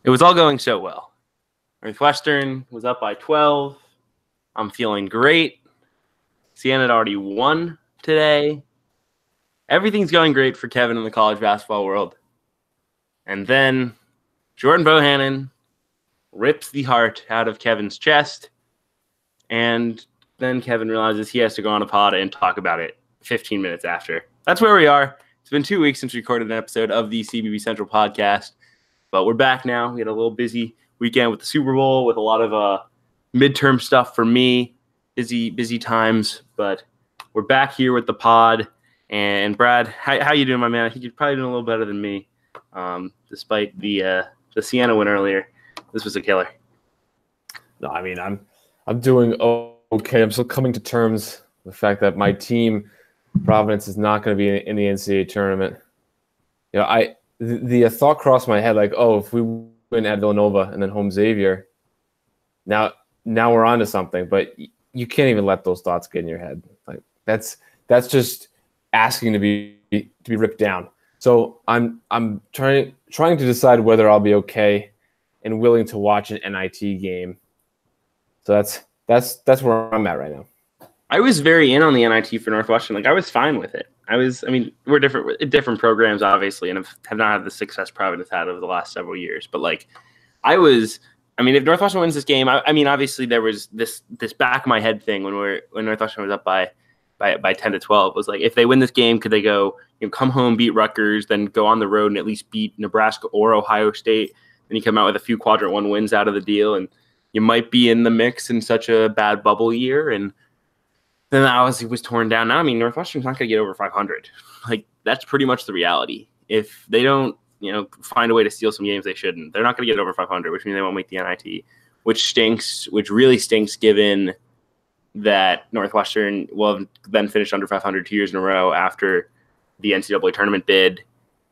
It was all going so well. Northwestern was up by 12. I'm feeling great. Siena had already won today. Everything's going great for Kevin in the college basketball world. And then Jordan Bohannon rips the heart out of Kevin's chest. And then Kevin realizes he has to go on a pod and talk about it 15 minutes after. That's where we are. It's been 2 weeks since we recorded an episode of the CBB Central podcast. But we're back now. We had a little busy weekend with the Super Bowl, with a lot of midterm stuff for me. Busy times. But we're back here with the pod. And Brad, how you doing, my man? I think you're probably doing a little better than me, despite the Siena win earlier. This was a killer. No, I mean I'm doing okay. I'm still coming to terms with the fact that my team, Providence, is not going to be in the NCAA tournament. You know, the thought crossed my head like, oh, if we win at Villanova and then home Xavier, now we're on to something. But you can't even let those thoughts get in your head. Like that's just asking to be ripped down. So I'm trying to decide whether I'll be okay and willing to watch an NIT game. So that's where I'm at right now. I was very in on the NIT for Northwestern. Like I was fine with it. We're different programs, obviously, and have not had the success Providence had over the last several years. But like, if Northwestern wins this game, obviously there was this back of my head thing when Northwestern was up by 10 to 12 was like, if they win this game, could they go, come home, beat Rutgers, then go on the road and at least beat Nebraska or Ohio State? Then you come out with a few quadrant one wins out of the deal, and you might be in the mix in such a bad bubble year. And then that was torn down. Now, Northwestern's not going to get over 500. Like, that's pretty much the reality. If they don't, find a way to steal some games they shouldn't, they're not going to get over 500, which means they won't make the NIT, which really stinks given that Northwestern will have then finished under 500 2 years in a row after the NCAA tournament bid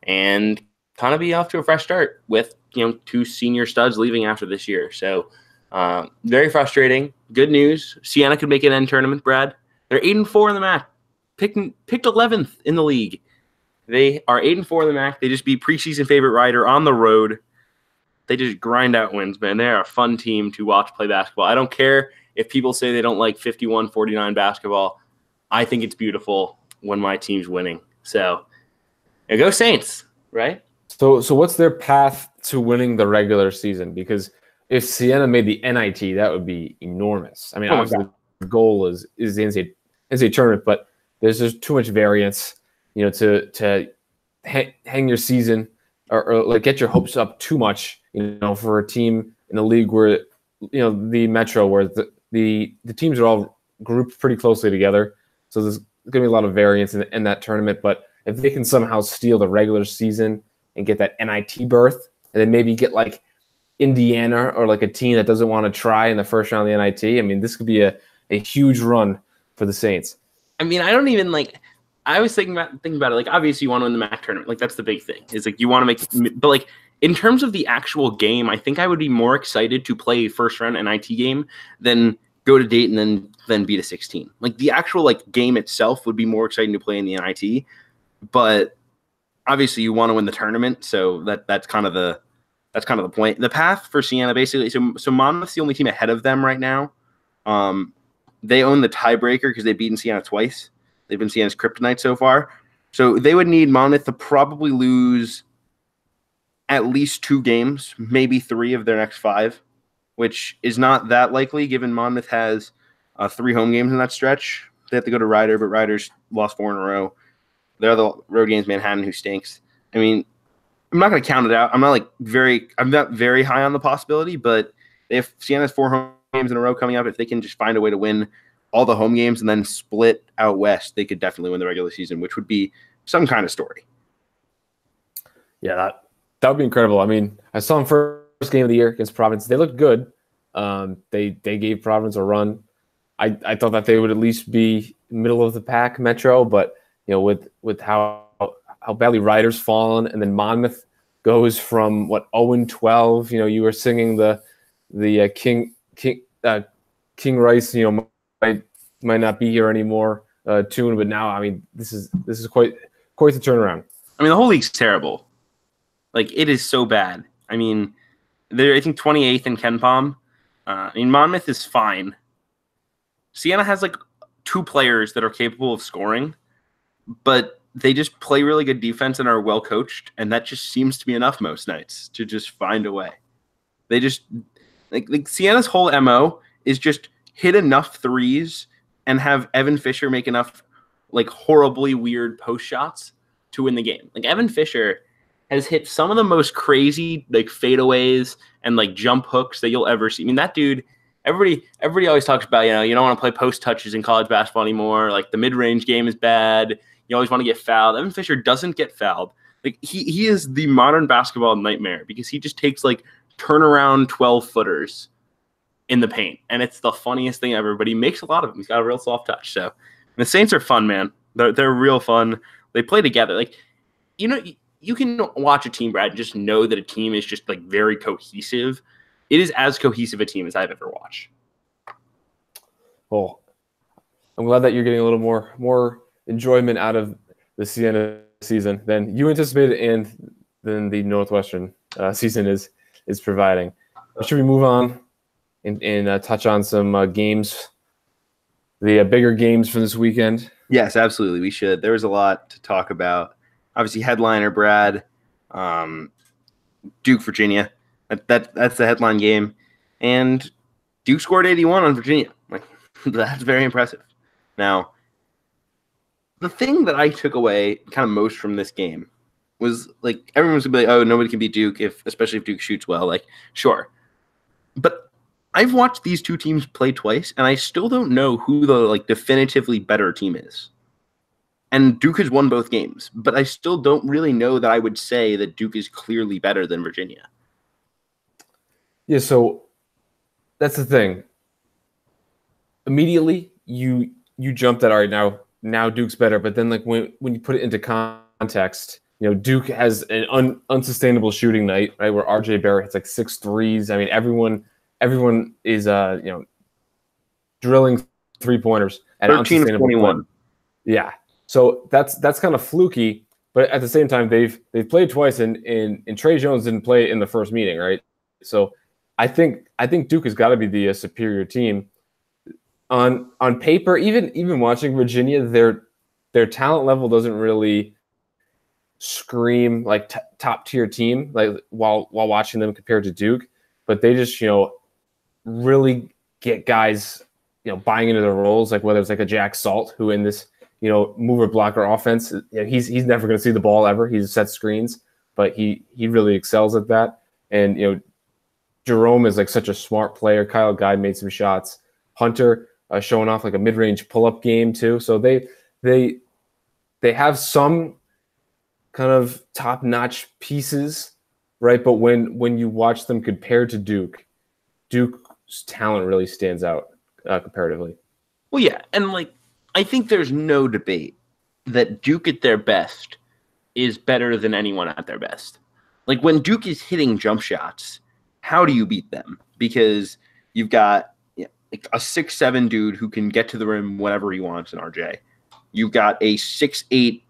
and kind of be off to a fresh start with, two senior studs leaving after this year. So very frustrating. Good news. Siena could make an end tournament, Brad. They're 8-4 in the MAC, picked 11th in the league. They are 8-4 in the MAC. They just beat preseason favorite Rider on the road. They just grind out wins, man. They're a fun team to watch play basketball. I don't care if people say they don't like 51-49 basketball. I think it's beautiful when my team's winning. So, go Saints, right? So what's their path to winning the regular season? Because if Siena made the NIT, that would be enormous. Obviously the goal is the NCAA tournament, but there's just too much variance, to hang your season or like get your hopes up too much, for a team in the league where, the Metro, where the teams are all grouped pretty closely together. So there's going to be a lot of variance in that tournament. But if they can somehow steal the regular season and get that NIT berth, and then maybe get like Indiana or like a team that doesn't want to try in the first round of the NIT, this could be a huge run for the Saints. I was thinking about it. Like, obviously you want to win the MAC tournament. Like, that's the big thing. Is like you want to make, but like in terms of the actual game, I think I would be more excited to play a first round NIT game than go to Dayton and then beat a 16. Like the actual game itself would be more exciting to play in the NIT. But obviously you want to win the tournament, so that's kind of the point. The path for Siena basically. So Monmouth's the only team ahead of them right now. They own the tiebreaker because they've beaten Siena twice. They've been Siena's kryptonite so far. So they would need Monmouth to probably lose at least 2 games, maybe 3 of their next 5, which is not that likely given Monmouth has 3 home games in that stretch. They have to go to Rider, but Rider's lost 4 in a row. They're the road games, Manhattan, who stinks. I'm not going to count it out. I'm not very high on the possibility, but if Siena has 4 home games in a row coming up, if they can just find a way to win all the home games and then split out west, they could definitely win the regular season, which would be some kind of story. Yeah, that would be incredible. I saw them first game of the year against Providence. They looked good. They gave Providence a run. I thought that they would at least be middle of the pack Metro, but with how badly Rider's fallen, and then Monmouth goes from 0-12. You were singing the King Rice, might not be here anymore tune, but now this is quite the turnaround. The whole league's terrible. Like, it is so bad. They're, I think, 28th in Ken Palm. I mean, Monmouth is fine. Siena has like 2 players that are capable of scoring, but they just play really good defense and are well coached, and that just seems to be enough most nights to just find a way. They just like Siena's whole MO is just hit enough threes and have Evan Fisher make enough like horribly weird post shots to win the game. Like Evan Fisher has hit some of the most crazy like fadeaways and like jump hooks that you'll ever see. I mean, that dude, everybody always talks about, you don't want to play post touches in college basketball anymore. Like the mid-range game is bad. You always want to get fouled. Evan Fisher doesn't get fouled. Like he is the modern basketball nightmare because he just takes like turnaround 12-footers in the paint. And it's the funniest thing ever, but he makes a lot of them. He's got a real soft touch. So the Saints are fun, man. They're real fun. They play together. Like, you can watch a team, Brad, and just know that a team is just like very cohesive. It is as cohesive a team as I've ever watched. Well, I'm glad that you're getting a little more enjoyment out of the Siena season than you anticipated and than the Northwestern season is providing. Should we move on and touch on some games, the bigger games from this weekend? Yes, absolutely. We should. There was a lot to talk about. Obviously, headliner, Brad, Duke, Virginia. That's the headline game. And Duke scored 81 on Virginia. Like, that's very impressive. Now, the thing that I took away kind of most from this game was, like, everyone was going to be like, oh, nobody can beat Duke, especially if Duke shoots well. Like, sure. But I've watched these two teams play twice, and I still don't know who the, like, definitively better team is. And Duke has won both games, but I still don't really know that I would say that Duke is clearly better than Virginia. Yeah, so that's the thing. Immediately, you jumped at, all right, now Duke's better, but then like when you put it into context, Duke has an unsustainable shooting night, right? Where RJ Barrett hits like 6 threes. I mean, everyone is drilling 3-pointers at 13 of 21. Yeah. So that's kind of fluky, but at the same time, they've played twice, and Trey Jones didn't play in the first meeting, right? So I think Duke has got to be the superior team. On paper, even watching Virginia, their talent level doesn't really scream like top tier team, like while watching them compared to Duke, but they just really get guys buying into their roles, like whether it's like a Jack Salt, who in this mover blocker offense, he's never going to see the ball ever. He sets screens, but he really excels at that. And Jerome is like such a smart player. Kyle Guy made some shots. Hunter showing off like a mid-range pull-up game too. So they have some kind of top-notch pieces, right? But when you watch them compared to Duke's talent really stands out comparatively. Well, yeah, and like I think there's no debate that Duke at their best is better than anyone at their best. Like when Duke is hitting jump shots, how do you beat them? Because you've got like a 6'7" dude who can get to the rim whenever he wants in RJ. You've got a 6'8"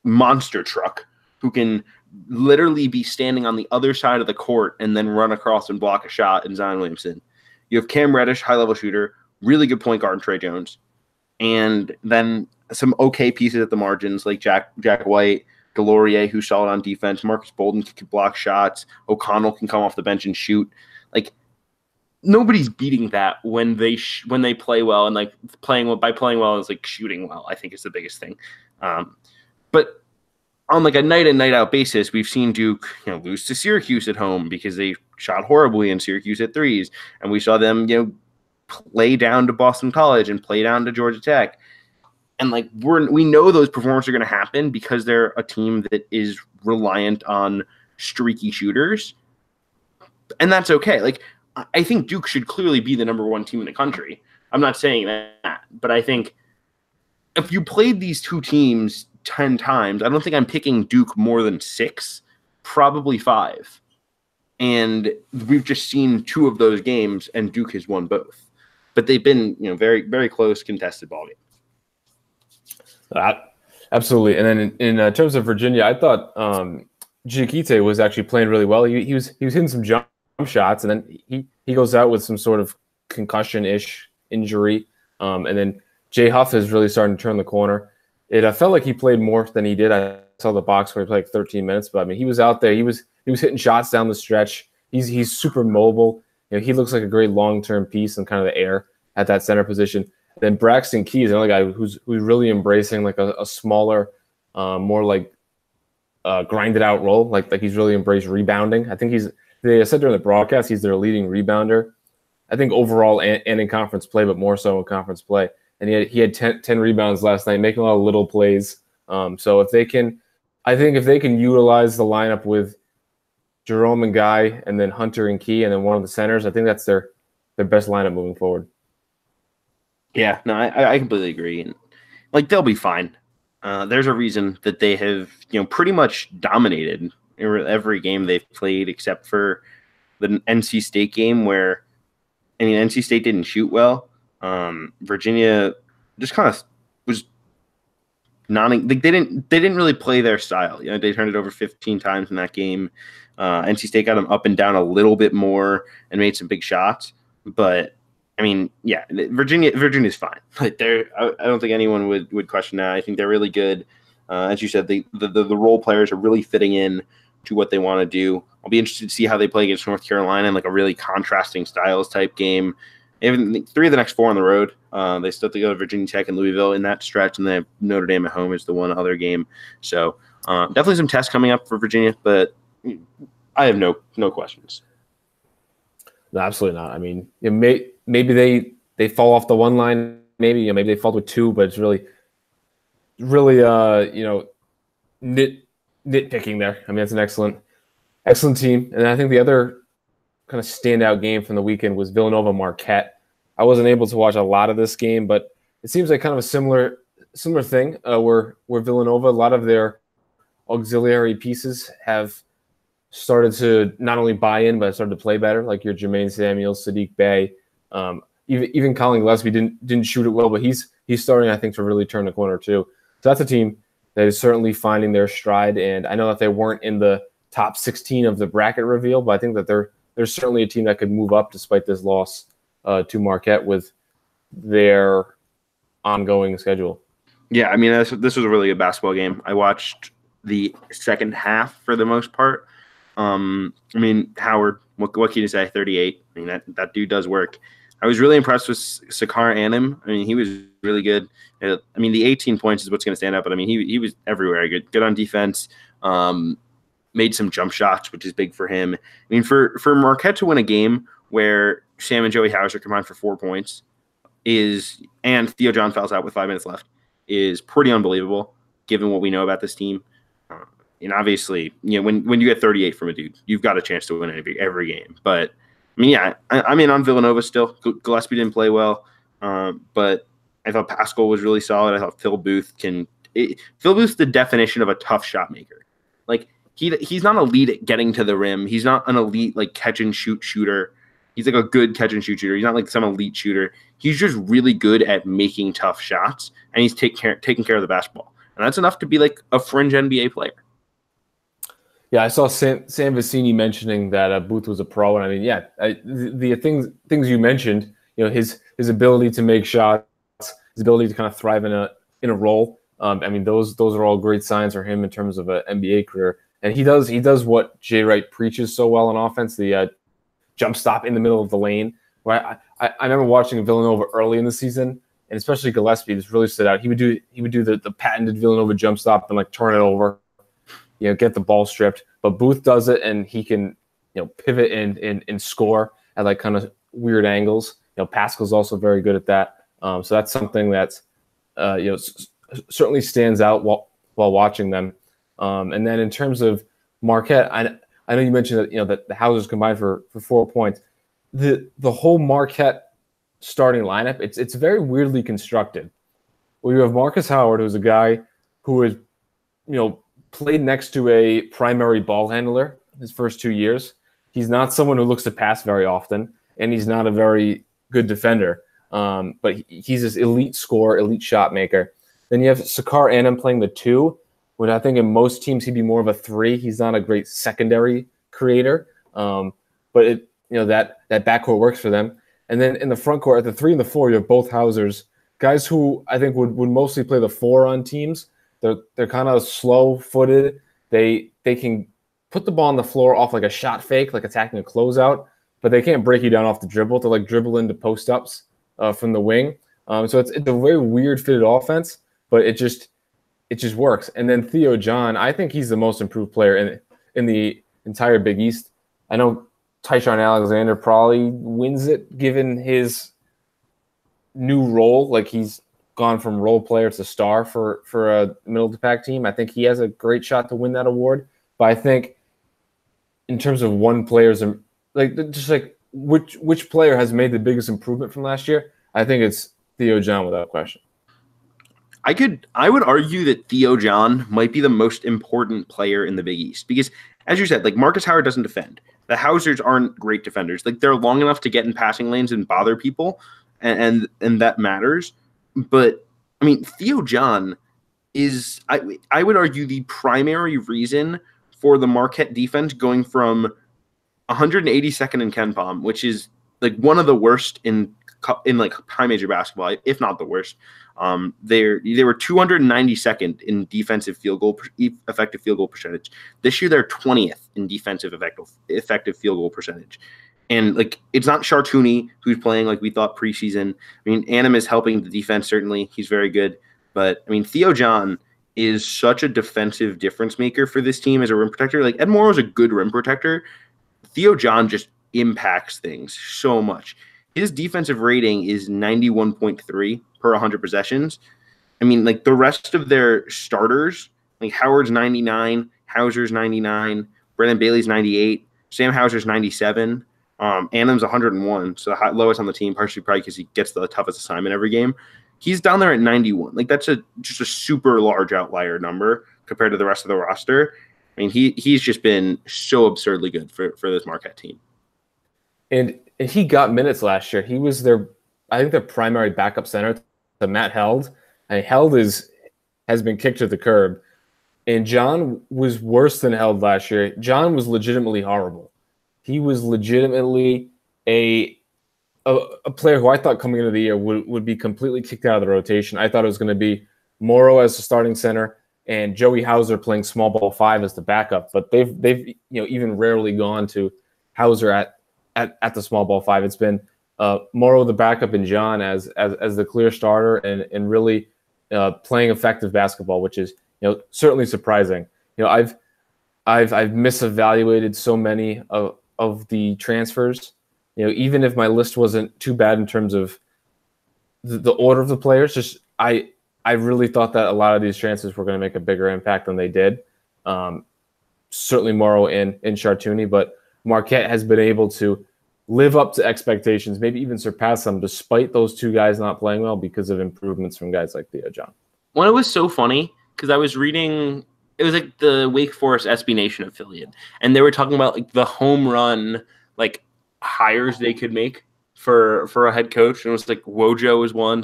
monster truck who can literally be standing on the other side of the court and then run across and block a shot in Zion Williamson. You have Cam Reddish, high-level shooter, really good point guard in Trey Jones. And then some okay pieces at the margins like Jack White, Delorier, who's solid on defense. Marcus Bolden can block shots. O'Connell can come off the bench and shoot. Like nobody's beating that when they play well, and like playing well is like shooting well. I think is the biggest thing. But on like a night in night out basis, we've seen Duke lose to Syracuse at home because they shot horribly in Syracuse at threes, and we saw them play down to Boston College and play down to Georgia Tech. And like we know those performances are going to happen because they're a team that is reliant on streaky shooters. And that's okay. Like I think Duke should clearly be the number 1 team in the country. I'm not saying that, but I think if you played these two teams 10 times, I don't think I'm picking Duke more than 6, probably 5. And we've just seen 2 of those games and Duke has won both. But they've been, very, very close, contested ball games. Absolutely. And then in terms of Virginia, I thought Giacchite was actually playing really well. He was hitting some shots, and then he goes out with some sort of concussion-ish injury, and then Jay Huff is really starting to turn the corner. It felt like he played more than he did. I saw the box where he played like 13 minutes, but I mean, he was out there. He was hitting shots down the stretch. He's super mobile. He looks like a great long-term piece in kind of the air at that center position. Then Braxton Key is another guy who's really embracing like a smaller, more like grinded out role. Like he's really embraced rebounding. I think they said during the broadcast he's their leading rebounder. I think overall and in conference play, but more so in conference play. And he had 10 rebounds last night, making a lot of little plays. So if they can utilize the lineup with Jerome and Guy, and then Hunter and Key, and then one of the centers, I think that's their best lineup moving forward. Yeah, no, I completely agree. And like they'll be fine. There's a reason that they have pretty much dominated every game they've played except for the NC State game where NC State didn't shoot well. Virginia just kind of was they didn't really play their style. They turned it over 15 times in that game. NC State got them up and down a little bit more and made some big shots, but I mean, yeah, Virginia's fine. Like I don't think anyone would question that. I think they're really good. As you said, the role players are really fitting in to what they want to do. I'll be interested to see how they play against North Carolina in like a really contrasting styles type game. Even 3 of the next 4 on the road. They still have to go to Virginia Tech and Louisville in that stretch, and then Notre Dame at home is the one other game. So definitely some tests coming up for Virginia, but I have no questions. No, absolutely not. I mean, maybe they fall off the one line. Maybe they fall to 2, but it's really nitpicking there. I mean, that's an excellent team. And I think the other kind of standout game from the weekend was Villanova Marquette. I wasn't able to watch a lot of this game, but it seems like kind of a similar thing where Villanova, a lot of their auxiliary pieces have started to not only buy in, but started to play better, like your Jermaine Samuels, Sadiq Bey. Even Colin Gillespie didn't shoot it well, but he's starting, I think, to really turn the corner too. So that's a team that is certainly finding their stride. And I know that they weren't in the top 16 of the bracket reveal, but I think that they're certainly a team that could move up despite this loss to Marquette with their ongoing schedule. Yeah, I mean, this was a really good basketball game. I watched the second half for the most part. I mean, Howard, what can you say? 38. I mean, that dude does work. I was really impressed with Sakar Anim. I mean, he was really good. I mean, the 18 points is what's going to stand out, but I mean, he was everywhere. Good on defense. Made some jump shots, which is big for him. I mean, for Marquette to win a game where Sam and Joey Hauser combined for 4 points and Theo John fouls out with 5 minutes left is pretty unbelievable, given what we know about this team. And obviously, when you get 38 from a dude, you've got a chance to win every game. But I mean, yeah, I'm in on Villanova still. Gillespie didn't play well, but I thought Pascal was really solid. I thought Phil Booth's the definition of a tough shot maker. Like he's not elite at getting to the rim. He's not an elite like catch and shoot shooter. He's like a good catch and shoot shooter. He's not like some elite shooter. He's just really good at making tough shots, and he's taking care of the basketball, and that's enough to be like a fringe NBA player. Yeah, I saw Sam Vecini mentioning that Booth was a pro, and I mean, yeah, the things you mentioned, his ability to make shots, his ability to kind of thrive in a role. I mean, those are all great signs for him in terms of an NBA career, and he does what Jay Wright preaches so well on offense, the jump stop in the middle of the lane. Where I remember watching Villanova early in the season, and especially Gillespie, this really stood out. He would do the patented Villanova jump stop and like turn it over. Get the ball stripped, but Booth does it, and he can, pivot and score at like kind of weird angles. Pascal's also very good at that. So that's something that's, certainly stands out while watching them. And then in terms of Marquette, I know you mentioned that that the Hausers combined for 4 points. The whole Marquette starting lineup, it's very weirdly constructed. Well, you have Marcus Howard, who's a guy who is, played next to a primary ball handler his first 2 years. He's not someone who looks to pass very often, and he's not a very good defender. But he's this elite scorer, elite shot maker. Then you have Sakar Anim playing the 2, which I think in most teams he'd be more of a 3. He's not a great secondary creator. But that backcourt works for them. And then in the front court, at the 3 and the 4, you have both Hausers, guys who I think would mostly play the 4 on teams. They're kind of slow-footed. They can put the ball on the floor off like a shot fake, like attacking a closeout, but they can't break you down off the dribble. They'll like dribble into post-ups from the wing. So it's a very weird fitted offense, but it just works. And then Theo John, I think he's the most improved player in the entire Big East. I know Tyshawn Alexander probably wins it given his new role. Like he's gone from role player to star for a middle of the pack team. I think he has a great shot to win that award. But I think in terms of one player's which player has made the biggest improvement from last year, I think it's Theo John without question. I would argue that Theo John might be the most important player in the Big East because, as you said, like Marcus Howard doesn't defend. The Hausers aren't great defenders. Like they're long enough to get in passing lanes and bother people, and that matters. But I mean, Theo John is I would argue the primary reason for the Marquette defense going from 182nd in KenPom, which is like one of the worst in like high major basketball, if not the worst. They were 292nd in defensive effective field goal percentage. This year they're 20th in defensive effective field goal percentage. And like it's not Chartouni who's playing like we thought preseason. I mean, Anim is helping the defense, certainly. He's very good. But I mean, Theo John is such a defensive difference maker for this team as a rim protector. Like Ed Morrow's a good rim protector. Theo John just impacts things so much. His defensive rating is 91.3 per 100 possessions. I mean, like the rest of their starters, like Howard's 99, Hauser's 99, Brendan Bailey's 98, Sam Hauser's 97, Anim's 101, so the lowest on the team, partially probably because he gets the toughest assignment every game. He's down there at 91. Like that's just a super large outlier number compared to the rest of the roster. I mean, he's just been so absurdly good for this Marquette team. And he got minutes last year. He was their primary backup center to Matt Held. And Held has been kicked to the curb. And John was worse than Held last year. John was legitimately horrible. He was legitimately a player who I thought coming into the year would be completely kicked out of the rotation. I thought it was going to be Morrow as the starting center and Joey Hauser playing small ball 5 as the backup. But they've even rarely gone to Hauser at the small ball 5. It's been Morrow the backup and John as the clear starter and really playing effective basketball, which is certainly surprising. I've misevaluated so many of the transfers. Even if my list wasn't too bad in terms of the order of the players, just I really thought that a lot of these transfers were going to make a bigger impact than they did. Certainly Morrow and Chartouni, but Marquette has been able to live up to expectations, maybe even surpass them, despite those two guys not playing well because of improvements from guys like Theo John. Well, it was so funny because I was reading, it was like the Wake Forest SB Nation affiliate, and they were talking about like the home run like hires they could make for a head coach, and it was like Wojo was one.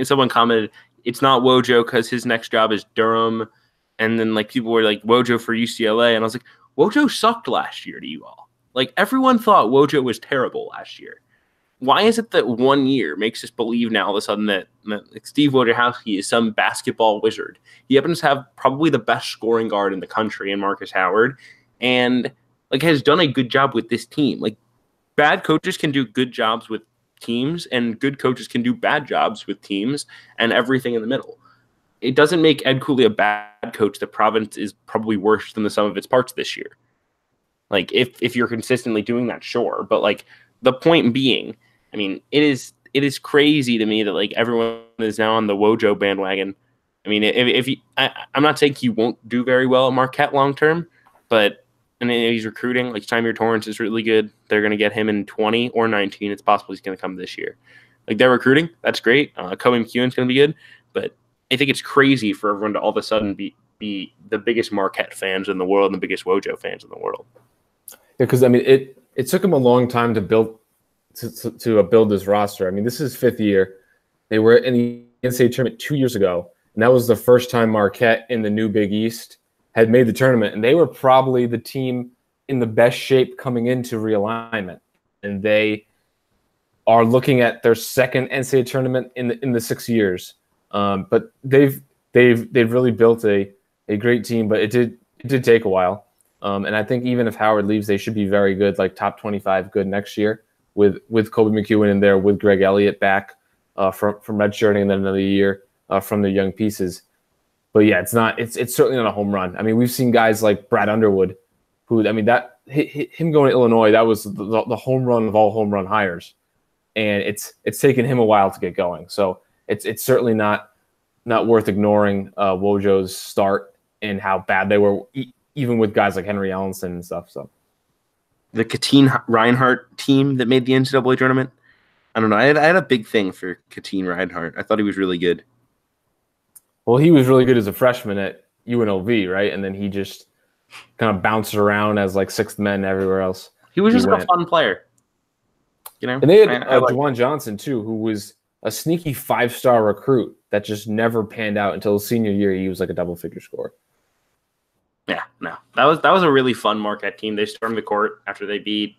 Someone commented, it's not Wojo because his next job is Durham, and then like people were like Wojo for UCLA, and I was like, Wojo sucked last year to you all. Like everyone thought Wojo was terrible last year. Why is it that 1 year makes us believe now all of a sudden that like Steve Wojciechowski is some basketball wizard? He happens to have probably the best scoring guard in the country in Marcus Howard, and like has done a good job with this team. Like bad coaches can do good jobs with teams, and good coaches can do bad jobs with teams, and everything in the middle. It doesn't make Ed Cooley a bad coach. The Province is probably worse than the sum of its parts this year. Like if you're consistently doing that, sure. But like the point being, I mean, it is crazy to me that like everyone is now on the Wojo bandwagon. I mean, I'm not saying he won't do very well at Marquette long term, but and he's recruiting. Like Timir Torrance is really good. They're going to get him in 20 or 19. It's possible he's going to come this year. Like they're recruiting. That's great. Kobe McEwen's going to be good. But I think it's crazy for everyone to all of a sudden be the biggest Marquette fans in the world and the biggest Wojo fans in the world. Yeah, because I mean, it took him a long time to build this roster. I mean, this is his 5th year. They were in the NCAA tournament 2 years ago, and that was the first time Marquette in the new Big East had made the tournament, and they were probably the team in the best shape coming into realignment. and they are looking at their second NCAA tournament in the 6 years. But they've really built a great team, but it did take a while. And I think even if Howard leaves, they should be very good, like top 25 good next year with Kobe McEwen in there, with Greg Elliott back from redshirting, and then another year from their young pieces. But yeah, it's certainly not a home run. I mean, we've seen guys like Brad Underwood, who, I mean, that him going to Illinois, that was the home run of all home run hires, and it's taken him a while to get going. So it's certainly not worth ignoring Wojo's start and how bad they were, even with guys like Henry Allenson and stuff. So the Katine Reinhardt team that made the NCAA tournament, I don't know. I had a big thing for Katine Reinhardt. I thought he was really good. Well, he was really good as a freshman at UNLV, right? And then he just kind of bounced around as like sixth man everywhere else. He was just like a fun player, you know. And they had Juwan Johnson too, who was a sneaky 5-star recruit that just never panned out until his senior year. He was like a double-figure scorer. Yeah, no, that was a really fun Marquette team. They stormed the court after they beat,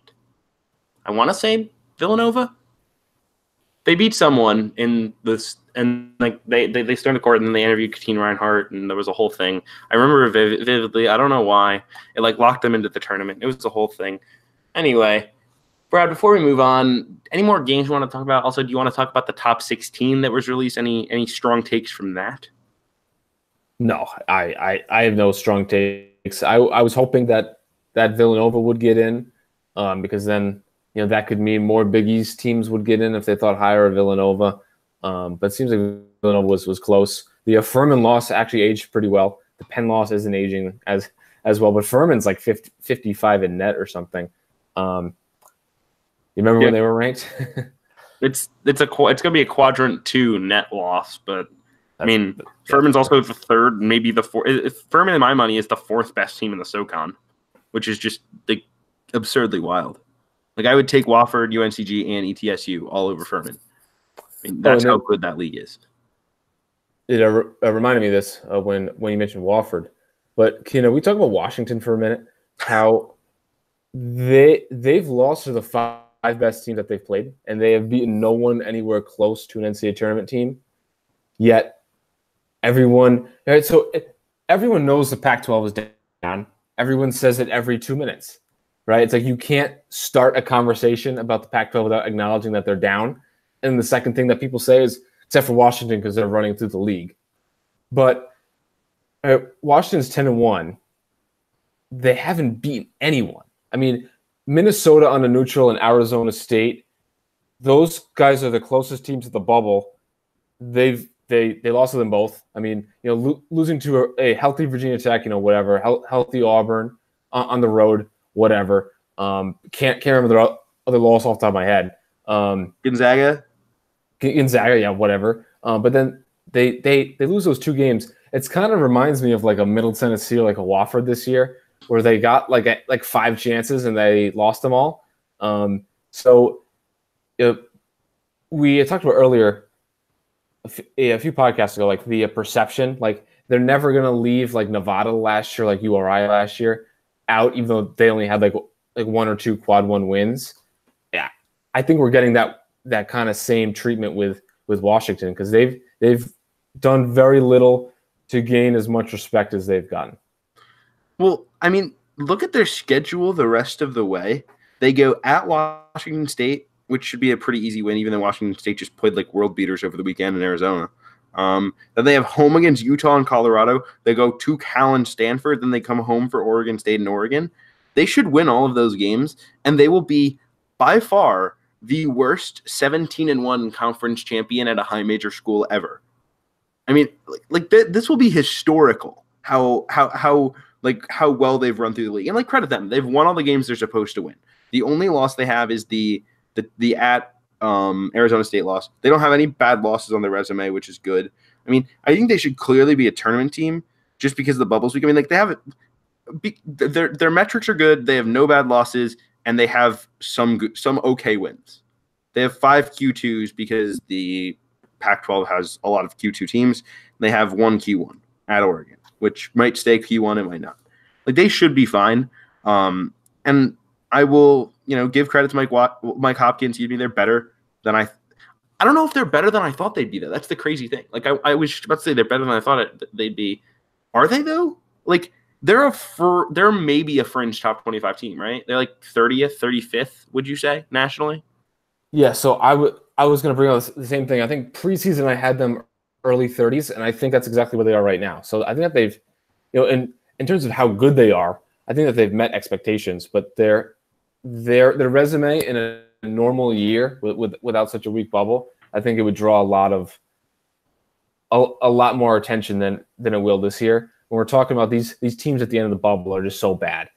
I want to say, Villanova. They beat someone in this, and like they stormed the court, and then they interviewed Katine Reinhardt, and there was a whole thing. I remember vividly. I don't know why it like locked them into the tournament. It was the whole thing. Anyway, Brad, before we move on, any more games you want to talk about? Also, do you want to talk about the top 16 that was released? Any strong takes from that? No, I have no strong takes. I was hoping that Villanova would get in, because then, you know, that could mean more Big East teams would get in if they thought higher of Villanova. But it seems like Villanova was close. The Furman loss actually aged pretty well. The Penn loss isn't aging as well, but Furman's like 55 in net or something. You remember when they were ranked? it's going to be a quadrant 2 net loss, but I mean, Furman's also the third, maybe the fourth. Furman, in my money, is the fourth best team in the SoCon, which is just like absurdly wild. Like, I would take Wofford, UNCG, and ETSU all over Furman. I mean, that's how good that league is. It reminded me of this when you mentioned Wofford. But, you know, we talk about Washington for a minute, how they've lost to the five best teams that they've played, and they have beaten no one anywhere close to an NCAA tournament team. Yet, everyone knows the Pac-12 is down. Everyone says it every 2 minutes. Right? It's like you can't start a conversation about the Pac-12 without acknowledging that they're down. And the second thing that people say is, except for Washington, because they're running through the league. But Washington's 10-1. They haven't beaten anyone. I mean, Minnesota on a neutral and Arizona State, those guys are the closest teams to the bubble. They lost to them both. I mean, you know, losing to a healthy Virginia Tech, you know, whatever, healthy Auburn on the road. Whatever. Can't remember the other loss off the top of my head. Gonzaga, yeah, whatever. But then they lose those 2 games. It's kind of reminds me of like a Middle Tennessee or like a Wofford this year, where they got like 5 chances and they lost them all. So we talked about earlier a few podcasts ago, like the perception, like they're never gonna leave like Nevada last year, like URI last year, out, even though they only had like 1 or 2 quad 1 wins. Yeah, I think we're getting that kind of same treatment with Washington, because they've done very little to gain as much respect as they've gotten. Well, I mean, look at their schedule the rest of the way. They go at Washington State, which should be a pretty easy win, even though Washington State just played like world beaters over the weekend in Arizona. Then they have home against Utah and Colorado. They go to Cal and Stanford. Then they come home for Oregon State and Oregon. They should win all of those games, and they will be by far the worst 17-1 conference champion at a high major school ever. I mean, this will be historical. How well they've run through the league, and like credit them, they've won all the games they're supposed to win. The only loss they have is the at Arizona State loss. They don't have any bad losses on their resume, which is good. I mean, I think they should clearly be a tournament team just because of the bubbles week. I mean, like they have their metrics are good. They have no bad losses, and they have some okay wins. They have 5 Q2s because the Pac-12 has a lot of Q2 teams. They have 1 Q1 at Oregon, which might stay Q1, it might not. Like they should be fine. And I will, give credit to Mike Hopkins. They're better than I don't know if they're better than I thought they'd be, though. That's the crazy thing. Like, I was about to say they're better than I thought they'd be. Are they, though? Like, they're maybe a fringe top 25 team, right? They're like 30th, 35th, would you say, nationally? Yeah, so I was going to bring up the same thing. I think preseason I had them early 30s, and I think that's exactly where they are right now. So I think that they've, in terms of how good they are, I think that they've met expectations. But their resume in a normal year without such a weak bubble, I think it would draw a lot more attention than it will this year. When we're talking about these teams at the end of the bubble are just so bad,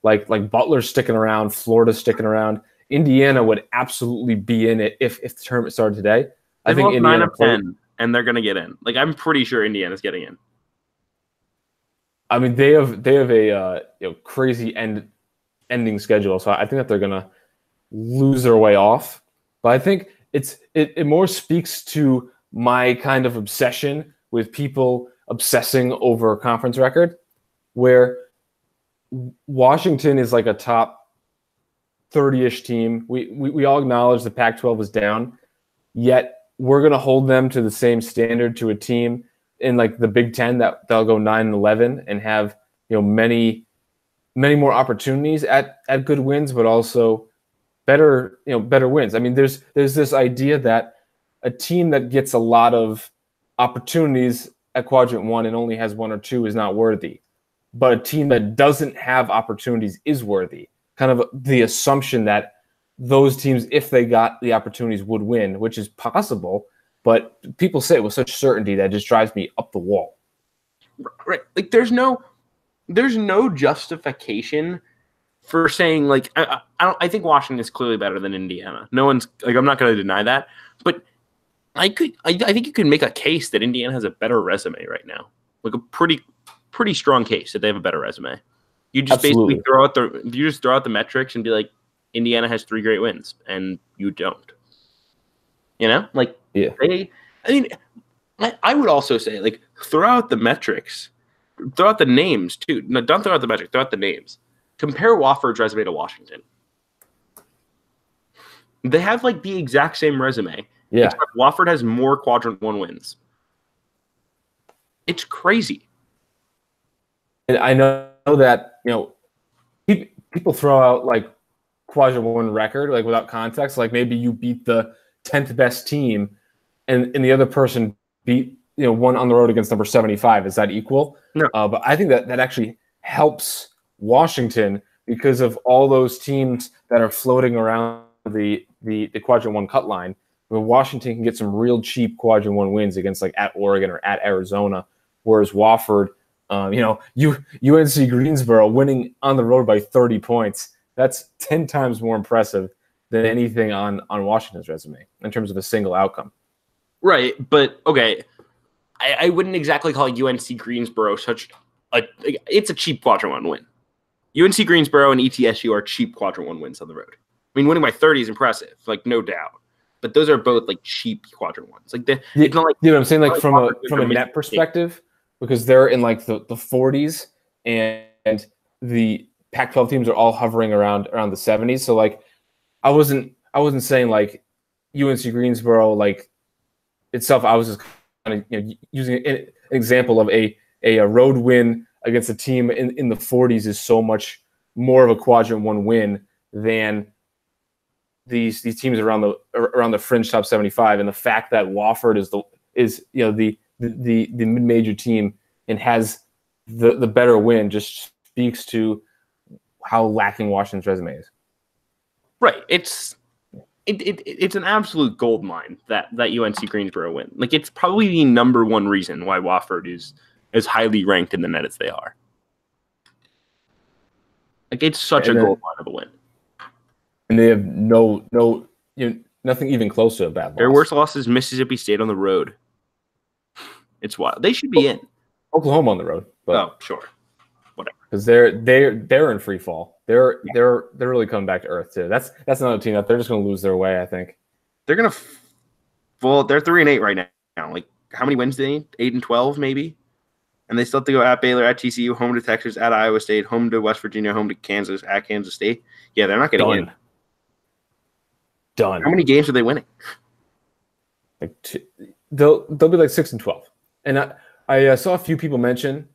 like Butler's sticking around, Florida's sticking around. Indiana would absolutely be in it if the tournament started today. I think Indiana 9 of 10, and they're going to get in. Like, I'm pretty sure Indiana's getting in. I mean, they have a crazy ending schedule, so I think that they're going to lose their way off. But I think it more speaks to my kind of obsession with people obsessing over a conference record, where Washington is like a top 30-ish team. We all acknowledge the Pac-12 was down, yet we're going to hold them to the same standard to a team in like the Big Ten that they'll go 9-11 and have many more opportunities at good wins, but also better wins. I mean, there's this idea that a team that gets a lot of opportunities at quadrant one and only has one or two is not worthy, but a team that doesn't have opportunities is worthy. Kind of the assumption that those teams, if they got the opportunities, would win, which is possible, but people say it with such certainty that it just drives me up the wall. Right. Like, there's no justification for saying, like, I think Washington is clearly better than Indiana. No one's like, I'm not going to deny that, but I think you could make a case that Indiana has a better resume right now, like a pretty strong case that they have a better resume. You just basically throw out the metrics and be like, Indiana has 3 great wins, and you don't. Like, yeah. I would also say, like, throw out the metrics, throw out the names too. No, don't throw out the metrics, throw out the names. Compare Wofford's resume to Washington. They have like the exact same resume. Yeah. Except Wofford has more quadrant 1 wins. It's crazy. And I know that, people throw out like quadrant 1 record, like without context, like maybe you beat the 10th best team and the other person beat, one on the road against number 75. Is that equal? No. But I think that actually helps Washington because of all those teams that are floating around the quadrant 1 cut line. Where Washington can get some real cheap quadrant 1 wins against like at Oregon or at Arizona, whereas Wofford, UNC Greensboro winning on the road by 30 points. That's 10 times more impressive than anything on Washington's resume in terms of a single outcome. Right, but okay, I wouldn't exactly call UNC Greensboro it's a cheap quadrant 1 win. UNC Greensboro and ETSU are cheap quadrant 1 wins on the road. I mean, winning by 30 is impressive, like no doubt. But those are both like cheap quadrant 1s. Like it's not like, I'm saying, like from a net perspective, because they're in like the 40s and the Pac-12 teams are all hovering around the 70s. So like I wasn't saying like UNC Greensboro like itself. I was just kind of using an example of a road win against a team in the 40s is so much more of a quadrant 1 win than these teams around the fringe top 75, and the fact that Wofford is the mid-major team and has the better win just speaks to how lacking Washington's resume is. Right. It's an absolute gold mine that UNC Greensboro win. Like, it's probably the number 1 reason why Wofford is as highly ranked in the net as they are. Like, it's such a gold mine of a win. And they have nothing even close to a bad loss. Their worst loss is Mississippi State on the road. It's wild. They should be in. Oklahoma on the road. But sure. Whatever. Because they're in free fall. They're really coming back to earth too. That's another team that they're just going to lose their way, I think. They're going to they're 3-8 right now. Like, how many wins do they need? 8-12 maybe? and they still have to go at Baylor, at TCU, home to Texas, at Iowa State, home to West Virginia, home to Kansas, at Kansas State. Yeah, they're not getting in. Done. How many games are they winning? Like they'll be like 6-12. And I saw a few people mention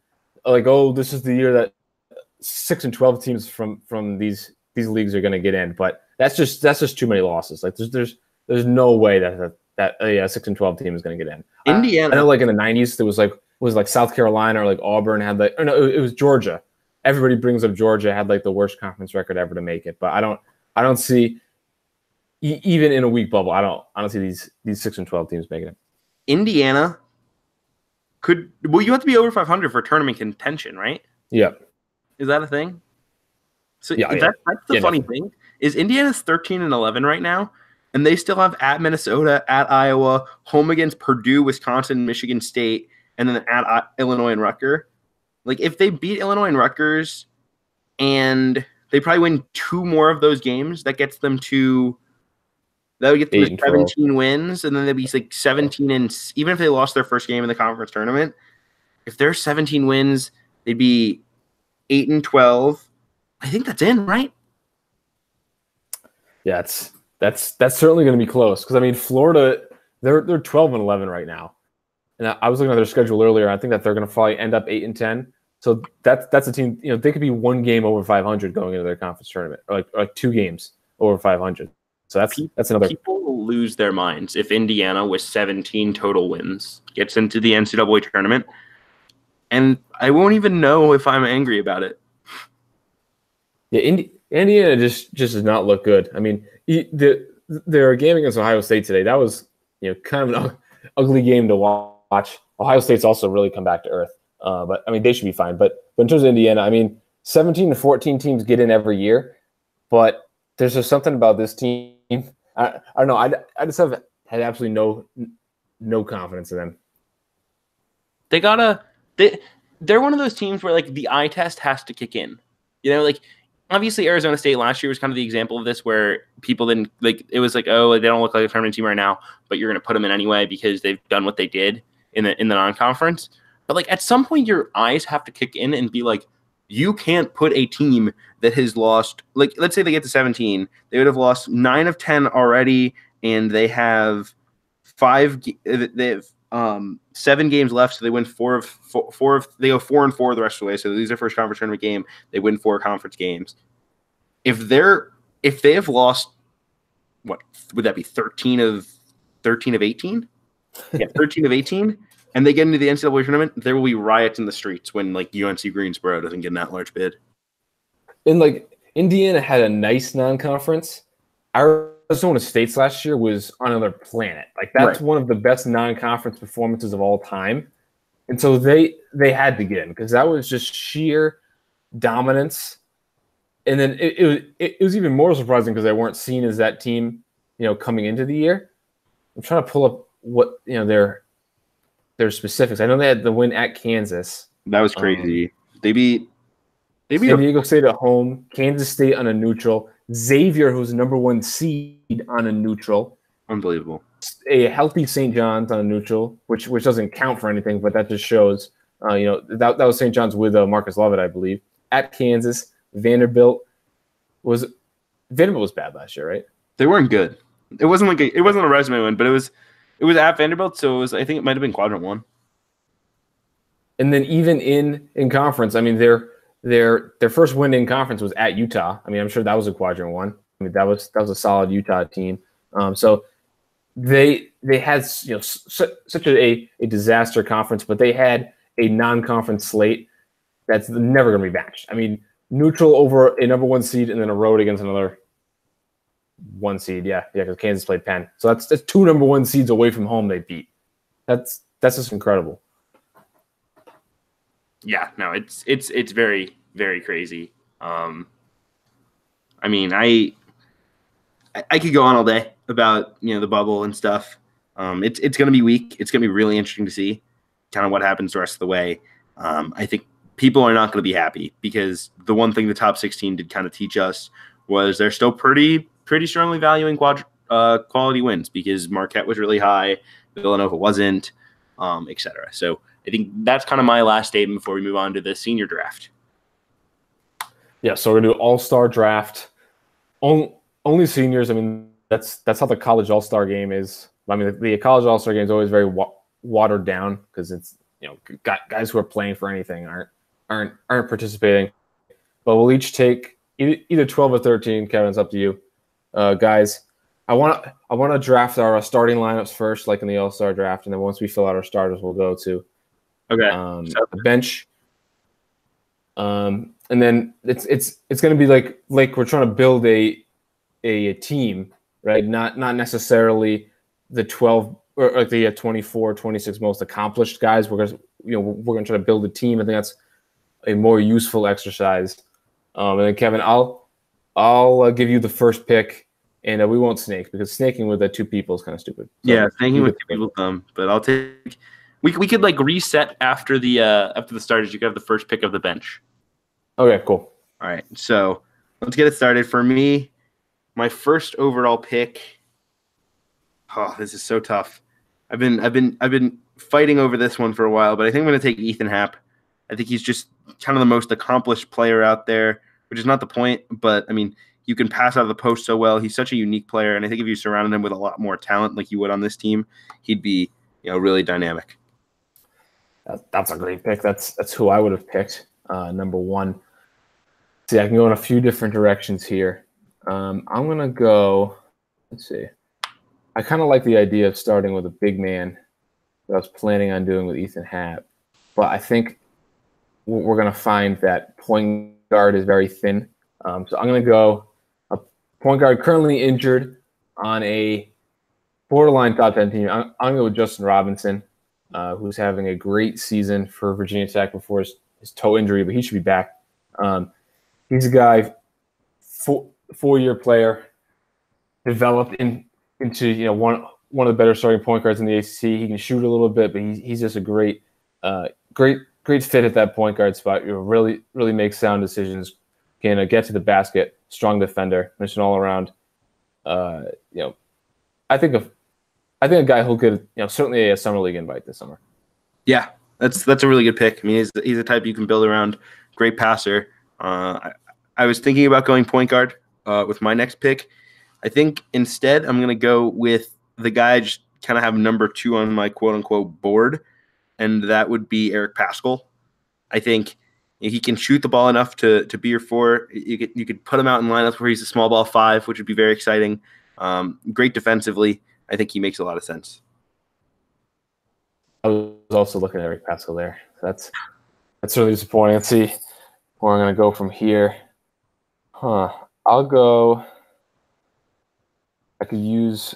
like, oh, this is the year that 6-12 teams from these leagues are going to get in, but that's just too many losses. Like there's no way that a 6-12 team is going to get in. Indiana, I know, like in the 90s, there was like South Carolina or like Auburn had like, or no, it was Georgia. Everybody brings up Georgia had like the worst conference record ever to make it, but I don't see even in a weak bubble. I don't see these 6-12 teams making it. Indiana you have to be over 500 for tournament contention, right? Yeah. Is that a thing? So yeah, that's the funny thing is Indiana's 13-11 right now, and they still have at Minnesota, at Iowa, home against Purdue, Wisconsin, Michigan State, and then at Illinois and Rutgers. Like if they beat Illinois and Rutgers, and they probably win 2 more of those games, that would get them to 17 wins, and then they'd be like 17 and even if they lost their first game in the conference tournament, if they're 17 wins, they'd be 8-12. I think that's in, right? Yeah, that's certainly going to be close because I mean Florida, they're 12-11 right now, and I was looking at their schedule earlier. I think that they're going to probably end up 8-10. So that's a team. You know, they could be 1 game over 500 going into their conference tournament, or like 2 games over 500. So that's another. People will lose their minds if Indiana with 17 total wins gets into the NCAA tournament, and I won't even know if I'm angry about it. Yeah, Indiana just does not look good. I mean, their game against Ohio State today, that was kind of an ugly game to watch. Ohio State's also really come back to earth, but I mean they should be fine. But in terms of Indiana, I mean 17-14 teams get in every year, but there's just something about this team. I don't know. I just had absolutely no confidence in them. They're one of those teams where like the eye test has to kick in. Like obviously Arizona State last year was kind of the example of this where people didn't like it was like, oh, they don't look like a tournament team right now, but you're going to put them in anyway because they've done what they did in the non-conference. But like at some point your eyes have to kick in and be like, you can't put a team that has lost, like, let's say they get to 17, they would have lost 9 of 10 already, and they have 7 games left, so they win 4 of they go 4-4 the rest of the way. So they lose their first conference tournament game, they win 4 conference games. If they have lost, what would that be? 13 of 18? Yeah, 13 of 18. And they get into the NCAA tournament, there will be riots in the streets when like UNC Greensboro doesn't get in that large bid. And like Indiana had a nice non-conference. Arizona State's last year was on another planet. Like that's one of the best non-conference performances of all time. And so they had to get in because that was just sheer dominance. And then it was even more surprising because they weren't seen as that team, coming into the year. I'm trying to pull up what their specifics. I know they had the win at Kansas. That was crazy. They beat San Diego State at home, Kansas State on a neutral, Xavier, who's number 1 seed on a neutral. Unbelievable. A healthy St. John's on a neutral, which doesn't count for anything, but that just shows, that was St. John's with Marcus Lovett, I believe. At Kansas, Vanderbilt was bad last year, right? They weren't good. It wasn't a resume win, but it was at Vanderbilt, so I think it might have been quadrant 1. And then even in conference, I mean their first win in conference was at Utah. I mean, I'm sure that was a quadrant 1. I mean, that was a solid Utah team. So they had such a disaster conference, but they had a non-conference slate that's never going to be matched. I mean, neutral over a number 1 seed and then a road against another 1 seed. Yeah, because Kansas played Penn. So that's 2 number 1 seeds away from home they beat. That's just incredible. Yeah, no, it's very, very crazy. I mean, I could go on all day about the bubble and stuff. It's going to be weak. It's going to be really interesting to see kind of what happens the rest of the way. I think people are not going to be happy because the one thing the top 16 did kind of teach us was they're still pretty strongly valuing quality wins because Marquette was really high, Villanova wasn't, etc. So I think that's kind of my last statement before we move on to the senior draft. Yeah, so we're going to do all-star draft. Only seniors. I mean, that's how the college all-star game is. I mean, the college all-star game is always very watered down because it's, guys who are playing for anything aren't participating. But we'll each take either 12 or 13. Kevin, it's up to you, guys. I want to draft our starting lineups first, like in the all-star draft, and then once we fill out our starters, we'll go to the bench. And then it's going to be like we're trying to build a team, right? Not necessarily the 12 or the 24, 26 most accomplished guys. We're going to try to build a team. I think that's a more useful exercise. And then Kevin, I'll give you the first pick, and we won't snake because snaking with two people is kind of stupid. So yeah, snaking with two people dumb. But I'll take. We could like reset after the starters. You could have the first pick of the bench. Okay, cool. All right, so let's get it started. For me, my first overall pick. Oh, this is so tough. I've been fighting over this one for a while, but I think I'm going to take Ethan Happ. I think he's just kind of the most accomplished player out there, which is not the point, but I mean, you can pass out of the post so well. He's such a unique player, and I think if you surrounded him with a lot more talent like you would on this team, he'd be, really dynamic. That's a great pick. That's who I would have picked, number one. See, I can go in a few different directions here. I'm going to go, let's see. I kind of like the idea of starting with a big man that I was planning on doing with Ethan Happ, but I think we're going to find that point guard is very thin. So I'm going to go a point guard currently injured on a borderline top 10 team. I'm going to go with Justin Robinson, who's having a great season for Virginia Tech before his toe injury, but he should be back. He's a guy, four-year player, developed into one of the better starting point guards in the ACC. He can shoot a little bit, but he's just a great fit at that point guard spot. Really makes sound decisions, can get to the basket, strong defender, just an all around. I think a guy who'll get certainly a summer league invite this summer. Yeah, that's a really good pick. I mean, he's the type you can build around. Great passer. I was thinking about going point guard with my next pick. I think instead I'm going to go with the guy I just kind of have number 2 on my quote-unquote board, and that would be Eric Paschall. I think he can shoot the ball enough to be your 4. You could put him out in lineups where he's a small ball 5, which would be very exciting. Great defensively. I think he makes a lot of sense. I was also looking at Eric Paschall there. That's really disappointing. Let's see where I'm going to go from here. I'll go. I could use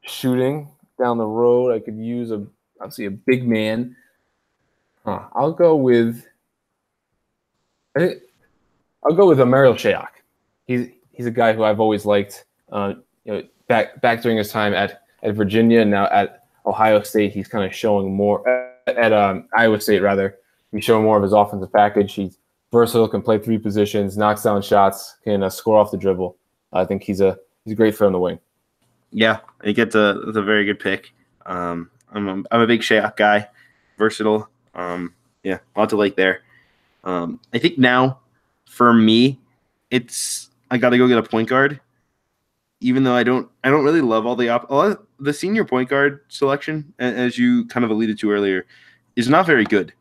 shooting down the road. I could use obviously a big man. I'll go with Mariel Shayok. He's a guy who I've always liked. Back during his time at Virginia and now at Ohio State, he's kind of showing more at Iowa State rather. He's showing more of his offensive package. He's versatile, can play 3 positions, knocks down shots, can score off the dribble. I think he's a great fit on the wing. Yeah, I think it's a very good pick. I'm a big Shayok guy, versatile. Yeah, lots to like there. I think now for me, I got to go get a point guard. Even though I don't really love all the senior point guard selection, as you kind of alluded to earlier, is not very good.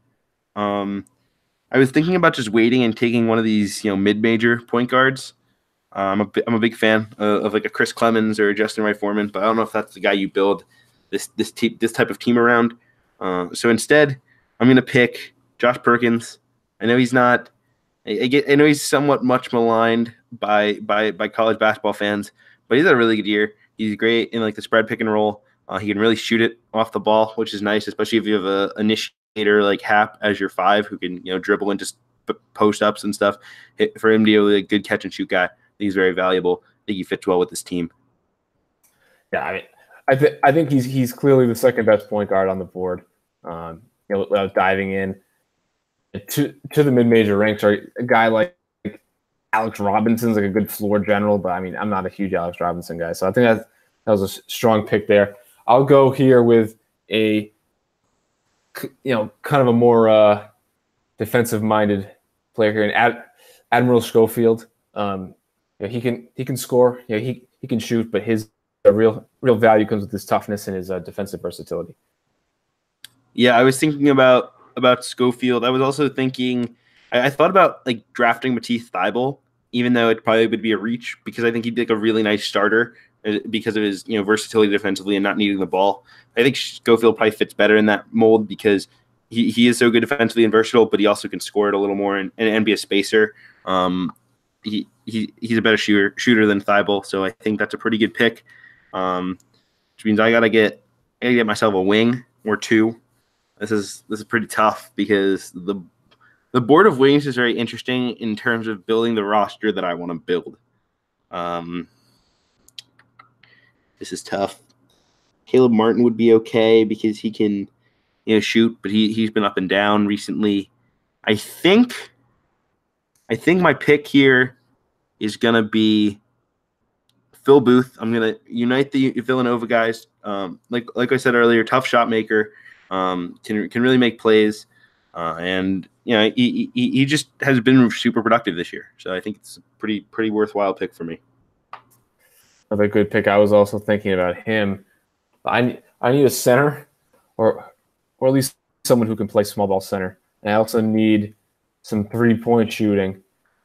I was thinking about just waiting and taking one of these mid-major point guards. I'm a big fan of like a Chris Clemens or a Justin Wright Foreman, but I don't know if that's the guy you build this type of team around. So instead, I'm going to pick Josh Perkins. I know he's not. I know he's somewhat much maligned by college basketball fans, but he's had a really good year. He's great in like the spread pick and roll. He can really shoot it off the ball, which is nice, especially if you have a initiator like Happ as your 5 who can dribble into post ups and stuff. For him to be a good catch and shoot guy, he's very valuable. I think he fits well with this team. Yeah, I think he's clearly the second best point guard on the board. Without diving in to the mid-major ranks, or a guy like Alex Robinson's like a good floor general, but I mean I'm not a huge Alex Robinson guy, so I think that was a strong pick there. I'll go here with a kind of a more defensive-minded player here, and Admiral Schofield. He can score. He can shoot, but his real value comes with his toughness and his defensive versatility. Yeah, I was thinking about Schofield. I was also thinking I thought about like drafting Matisse Thybulle, even though it probably would be a reach because I think he'd be like a really nice starter because of his versatility defensively and not needing the ball. I think Schofield probably fits better in that mold because he is so good defensively and versatile, but he also can score it a little more and be a spacer. He's a better shooter than Thybulle, so I think that's a pretty good pick. Which means I gotta get myself a wing or two. This is pretty tough because the board of wings is very interesting in terms of building the roster that I want to build. This is tough. Caleb Martin would be okay because he can, shoot, but he's been up and down recently. I think my pick here is gonna be Phil Booth. I'm gonna unite the Villanova guys. Like I said earlier, tough shot maker. Can really make plays, and he just has been super productive this year. So I think it's a pretty worthwhile pick for me. Another good pick. I was also thinking about him. I need a center, or at least someone who can play small ball center. And I also need some 3-point shooting.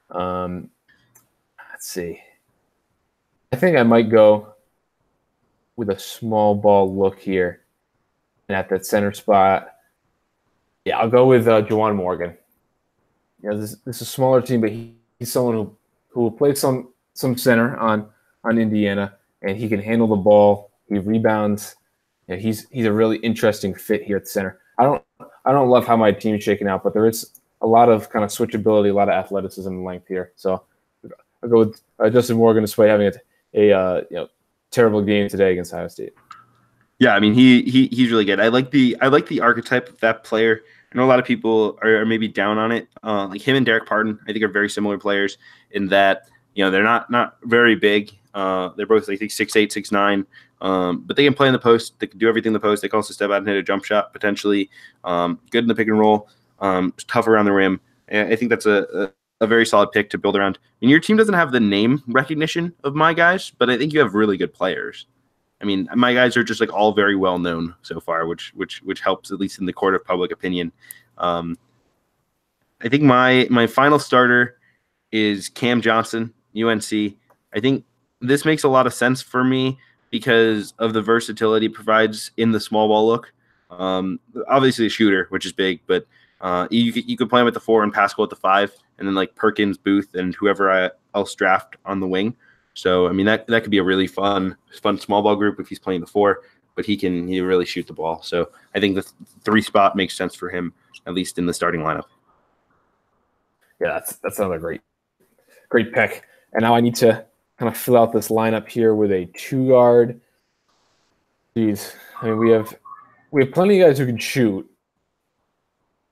Let's see. I think I might go with a small ball look here, and at that center spot, yeah, I'll go with Juwan Morgan. This is a smaller team, but he's someone who played some center on Indiana, and he can handle the ball. He rebounds. He's a really interesting fit here at the center. I don't love how my team's shaking out, but there is a lot of kind of switchability, a lot of athleticism and length here. So I'll go with Justin Morgan, despite having a terrible game today against Ohio State. Yeah, I mean he's really good. I like the archetype of that player. I know a lot of people are maybe down on it. Like him and Derek Pardon, I think are very similar players in that they're not very big. They're both like 6'8", 6'9", but they can play in the post. They can do everything in the post. They can also step out and hit a jump shot potentially. Good in the pick and roll. Tough around the rim. And I think that's a very solid pick to build around. And your team doesn't have the name recognition of my guys, but I think you have really good players. I mean, my guys are just like all very well known so far, which helps at least in the court of public opinion. I think my final starter is Cam Johnson, UNC. I think this makes a lot of sense for me because of the versatility it provides in the small ball look. Obviously a shooter, which is big, but you could play him at the 4 and Pascal at the 5, and then like Perkins, Booth, and whoever else draft on the wing. So I mean that could be a really fun small ball group if he's playing the 4, but he really shoot the ball. So I think the 3 spot makes sense for him, at least in the starting lineup. Yeah, that's another great pick. And now I need to kind of fill out this lineup here with a 2 guard. Jeez, I mean we have plenty of guys who can shoot.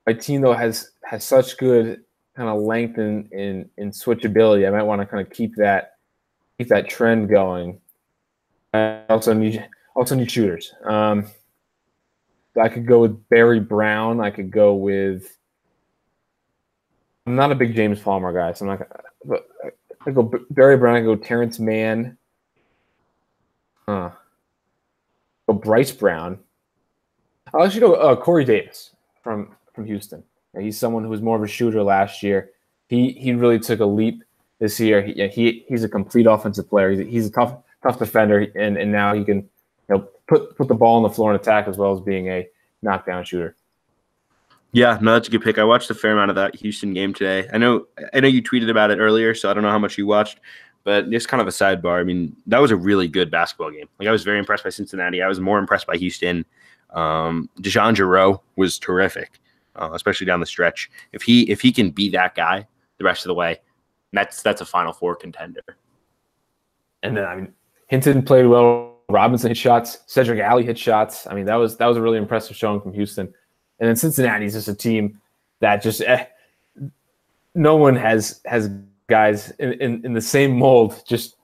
My team though has such good kind of length in switchability. I might want to kind of keep that trend going. I also need shooters. I could go with Barry Brown. I could go with. I'm not a big James Palmer guy, so I'm not. But I go Barry Brown. I go Terrence Mann. Go Bryce Brown. I'll actually go Corey Davis from Houston. He's someone who was more of a shooter last year. He really took a leap this year. He's a complete offensive player. He's a tough defender, and now he can put the ball on the floor and attack as well as being a knockdown shooter. Yeah, no, that's a good pick. I watched a fair amount of that Houston game today. I know you tweeted about it earlier, so I don't know how much you watched, but just kind of a sidebar. I mean, that was a really good basketball game. Like I was very impressed by Cincinnati. I was more impressed by Houston. DeJon Jarreau was terrific, especially down the stretch. If he can be that guy the rest of the way, that's a Final Four contender. And then I mean, Hinton played well. Robinson hit shots. Cedric Alley hit shots. I mean, that was a really impressive showing from Houston. And then Cincinnati's just a team that just no one has guys in the same mold just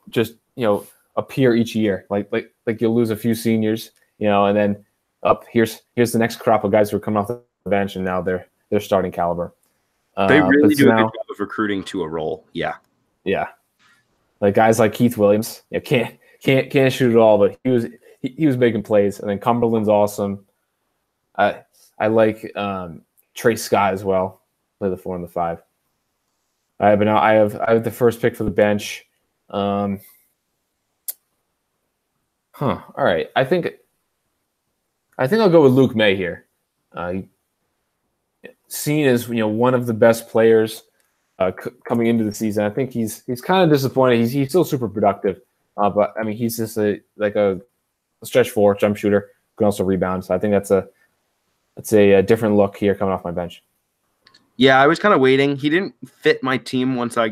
appear each year. Like you'll lose a few seniors, and then up. Here's the next crop of guys who are coming off the bench, and now they're starting caliber. They really do a now, good job of recruiting to a role. Yeah. Yeah. Like guys like Keith Williams, can't shoot at all, but he was making plays. And then Cumberland's awesome. I like Trey Scott as well. Play the 4 and the 5. All right, but now I have the first pick for the bench. All right. I think I'll go with Luke May here. Seen as one of the best players coming into the season. I think he's kind of disappointed. He's still super productive, but I mean he's just a stretch 4 jump shooter, can also rebound. So I think that's a different look here coming off my bench. Yeah, I was kind of waiting. He didn't fit my team once I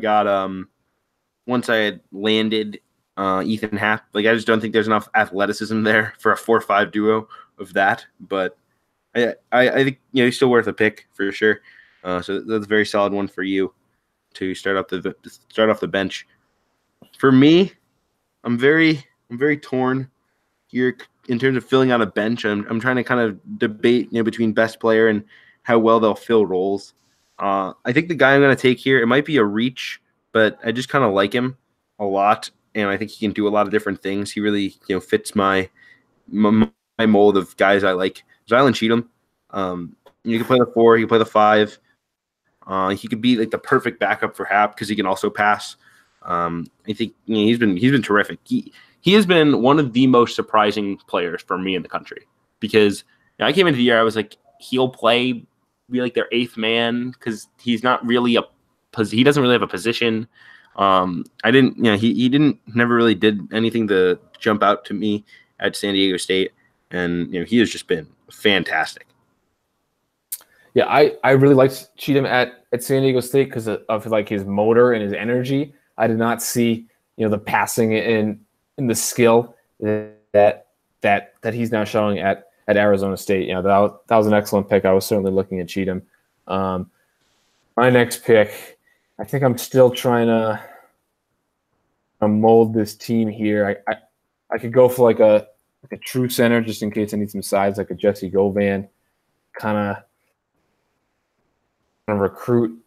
had landed Ethan Happ. Like I just don't think there's enough athleticism there for a 4-5 duo of that. But I think he's still worth a pick for sure. So that's a very solid one for you to start off the bench. For me, I'm very torn here in terms of filling out a bench. I'm trying to kind of debate between best player and how well they'll fill roles. I think the guy I'm going to take here, it might be a reach, but I just kind of like him a lot, and I think he can do a lot of different things. He really fits my mold of guys I like. Zylan Cheatham. You can play the 4, you can play the 5. He could be like the perfect backup for Hap because he can also pass. I think he's been terrific. He has been one of the most surprising players for me in the country because I came into the year, I was like, he'll be like their 8th man because he's not really he doesn't really have a position. He never really did anything to jump out to me at San Diego State, and he has just been fantastic. Yeah, I really liked Cheatham at San Diego State because of like his motor and his energy. I did not see the passing and the skill that he's now showing at Arizona State. That was an excellent pick. I was certainly looking at Cheatham. My next pick, I think I'm still trying to mold this team here. I could go for like a true center just in case I need some size, like a Jesse Govan kind of recruit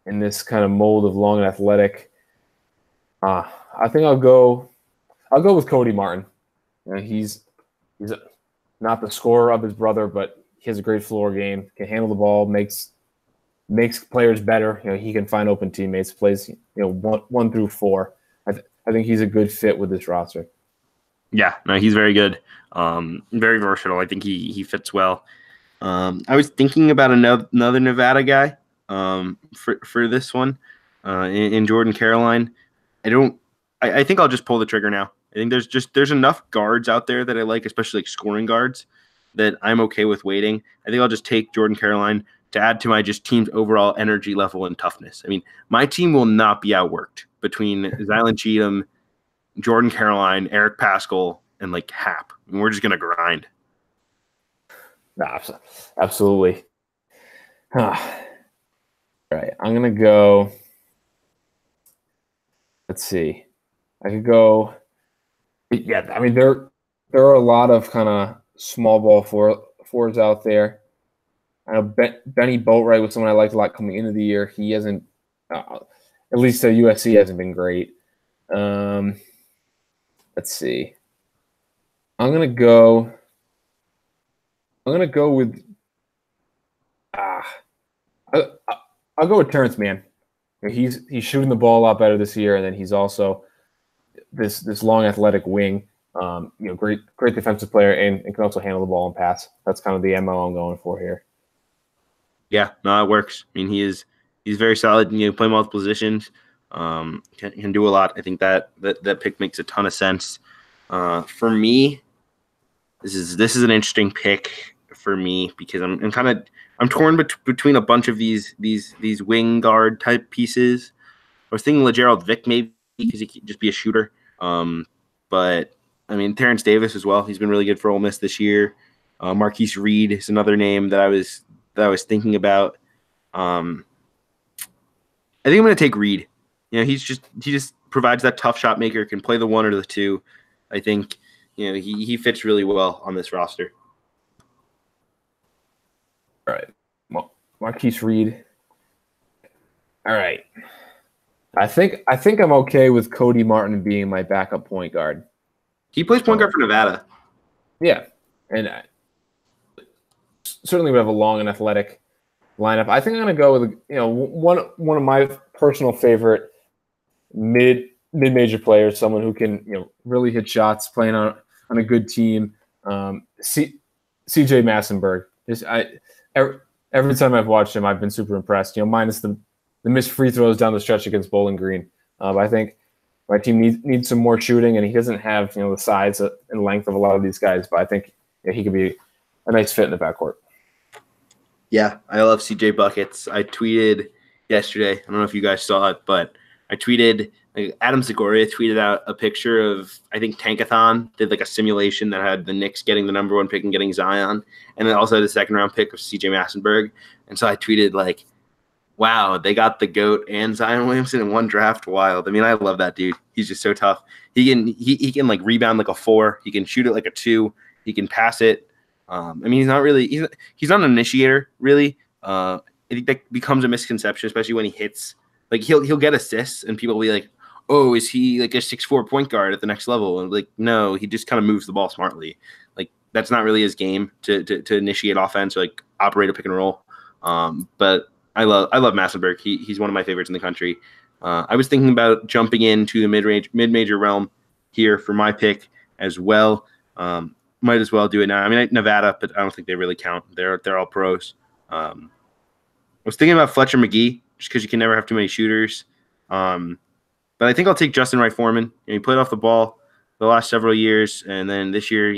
in this kind of mold of long and athletic. I think I'll go with Cody Martin. He's not the scorer of his brother, but he has a great floor game, can handle the ball, makes players better. He can find open teammates, plays 1 through 4. I think he's a good fit with this roster. Yeah, no, he's very good. Very versatile. I think he fits well. I was thinking about another Nevada guy for this one in Jordan Caroline. I think I'll just pull the trigger now. I think there's enough guards out there that I like, especially like scoring guards, that I'm okay with waiting. I think I'll just take Jordan Caroline to add to my just team's overall energy level and toughness. I mean, my team will not be outworked between Zylan Cheatham, Jordan Caroline, Eric Paschal, and like Hap. I mean, we're just gonna grind. Absolutely. All right, I'm gonna go. Let's see. I could go. Yeah, I mean there are a lot of kind of small ball fours out there. I know Benny Boatwright was someone I liked a lot coming into the year. He hasn't, at least at USC, hasn't been great. Let's see. I'm gonna go with. I'll go with Terrence Mann. He's shooting the ball a lot better this year, and then he's also this long athletic wing. Great defensive player, and can also handle the ball and pass. That's kind of the MO I'm going for here. Yeah, no, it works. I mean, he's very solid. Play multiple positions. Can do a lot. I think that pick makes a ton of sense. For me, this is an interesting pick for me because I'm torn between a bunch of these wing guard type pieces. I was thinking LeGerald Vick maybe because he could just be a shooter. But I mean Terrence Davis as well. He's been really good for Ole Miss this year. Marquise Reed is another name that I was thinking about. I think I'm going to take Reed. He just provides that tough shot maker, can play the 1 or the 2. I think he fits really well on this roster. Marquise Reed. All right. I think I'm okay with Cody Martin being my backup point guard. He plays point guard for Nevada. Yeah, and certainly we have a long and athletic lineup. I think I'm going to go with one of my personal favorite mid-major players, someone who can really hit shots, playing on a good team. CJ Massenberg. Every time I've watched him, I've been super impressed. Minus the missed free throws down the stretch against Bowling Green. But I think my team needs some more shooting, and he doesn't have the size and length of a lot of these guys. But I think he could be a nice fit in the backcourt. Yeah, I love CJ buckets. I tweeted yesterday. I don't know if you guys saw it, but I tweeted. Adam Zagoria tweeted out a picture of, I think Tankathon did like a simulation that had the Knicks getting the number 1 pick and getting Zion, and then also had a second-round pick of CJ Massenberg. And so I tweeted like, wow, they got the GOAT and Zion Williamson in one draft. Wild. I mean, I love that dude. He's just so tough. He can like rebound like a 4. He can shoot it like a 2. He can pass it. I mean, he's not an initiator really. I think that becomes a misconception, especially when he hits. Like he'll get assists, and people will be like, "Oh, is he like a 6'4" point guard at the next level?" And like, no, he just kind of moves the ball smartly. Like that's not really his game to initiate offense or like operate a pick and roll. But I love Massenberg. He's one of my favorites in the country. I was thinking about jumping into the mid-major realm here for my pick as well. Might as well do it now. I mean, Nevada, but I don't think they really count. They're all pros. I was thinking about Fletcher McGee just because you can never have too many shooters. But I think I'll take Justin Wright Foreman. He played off the ball the last several years, and then this year,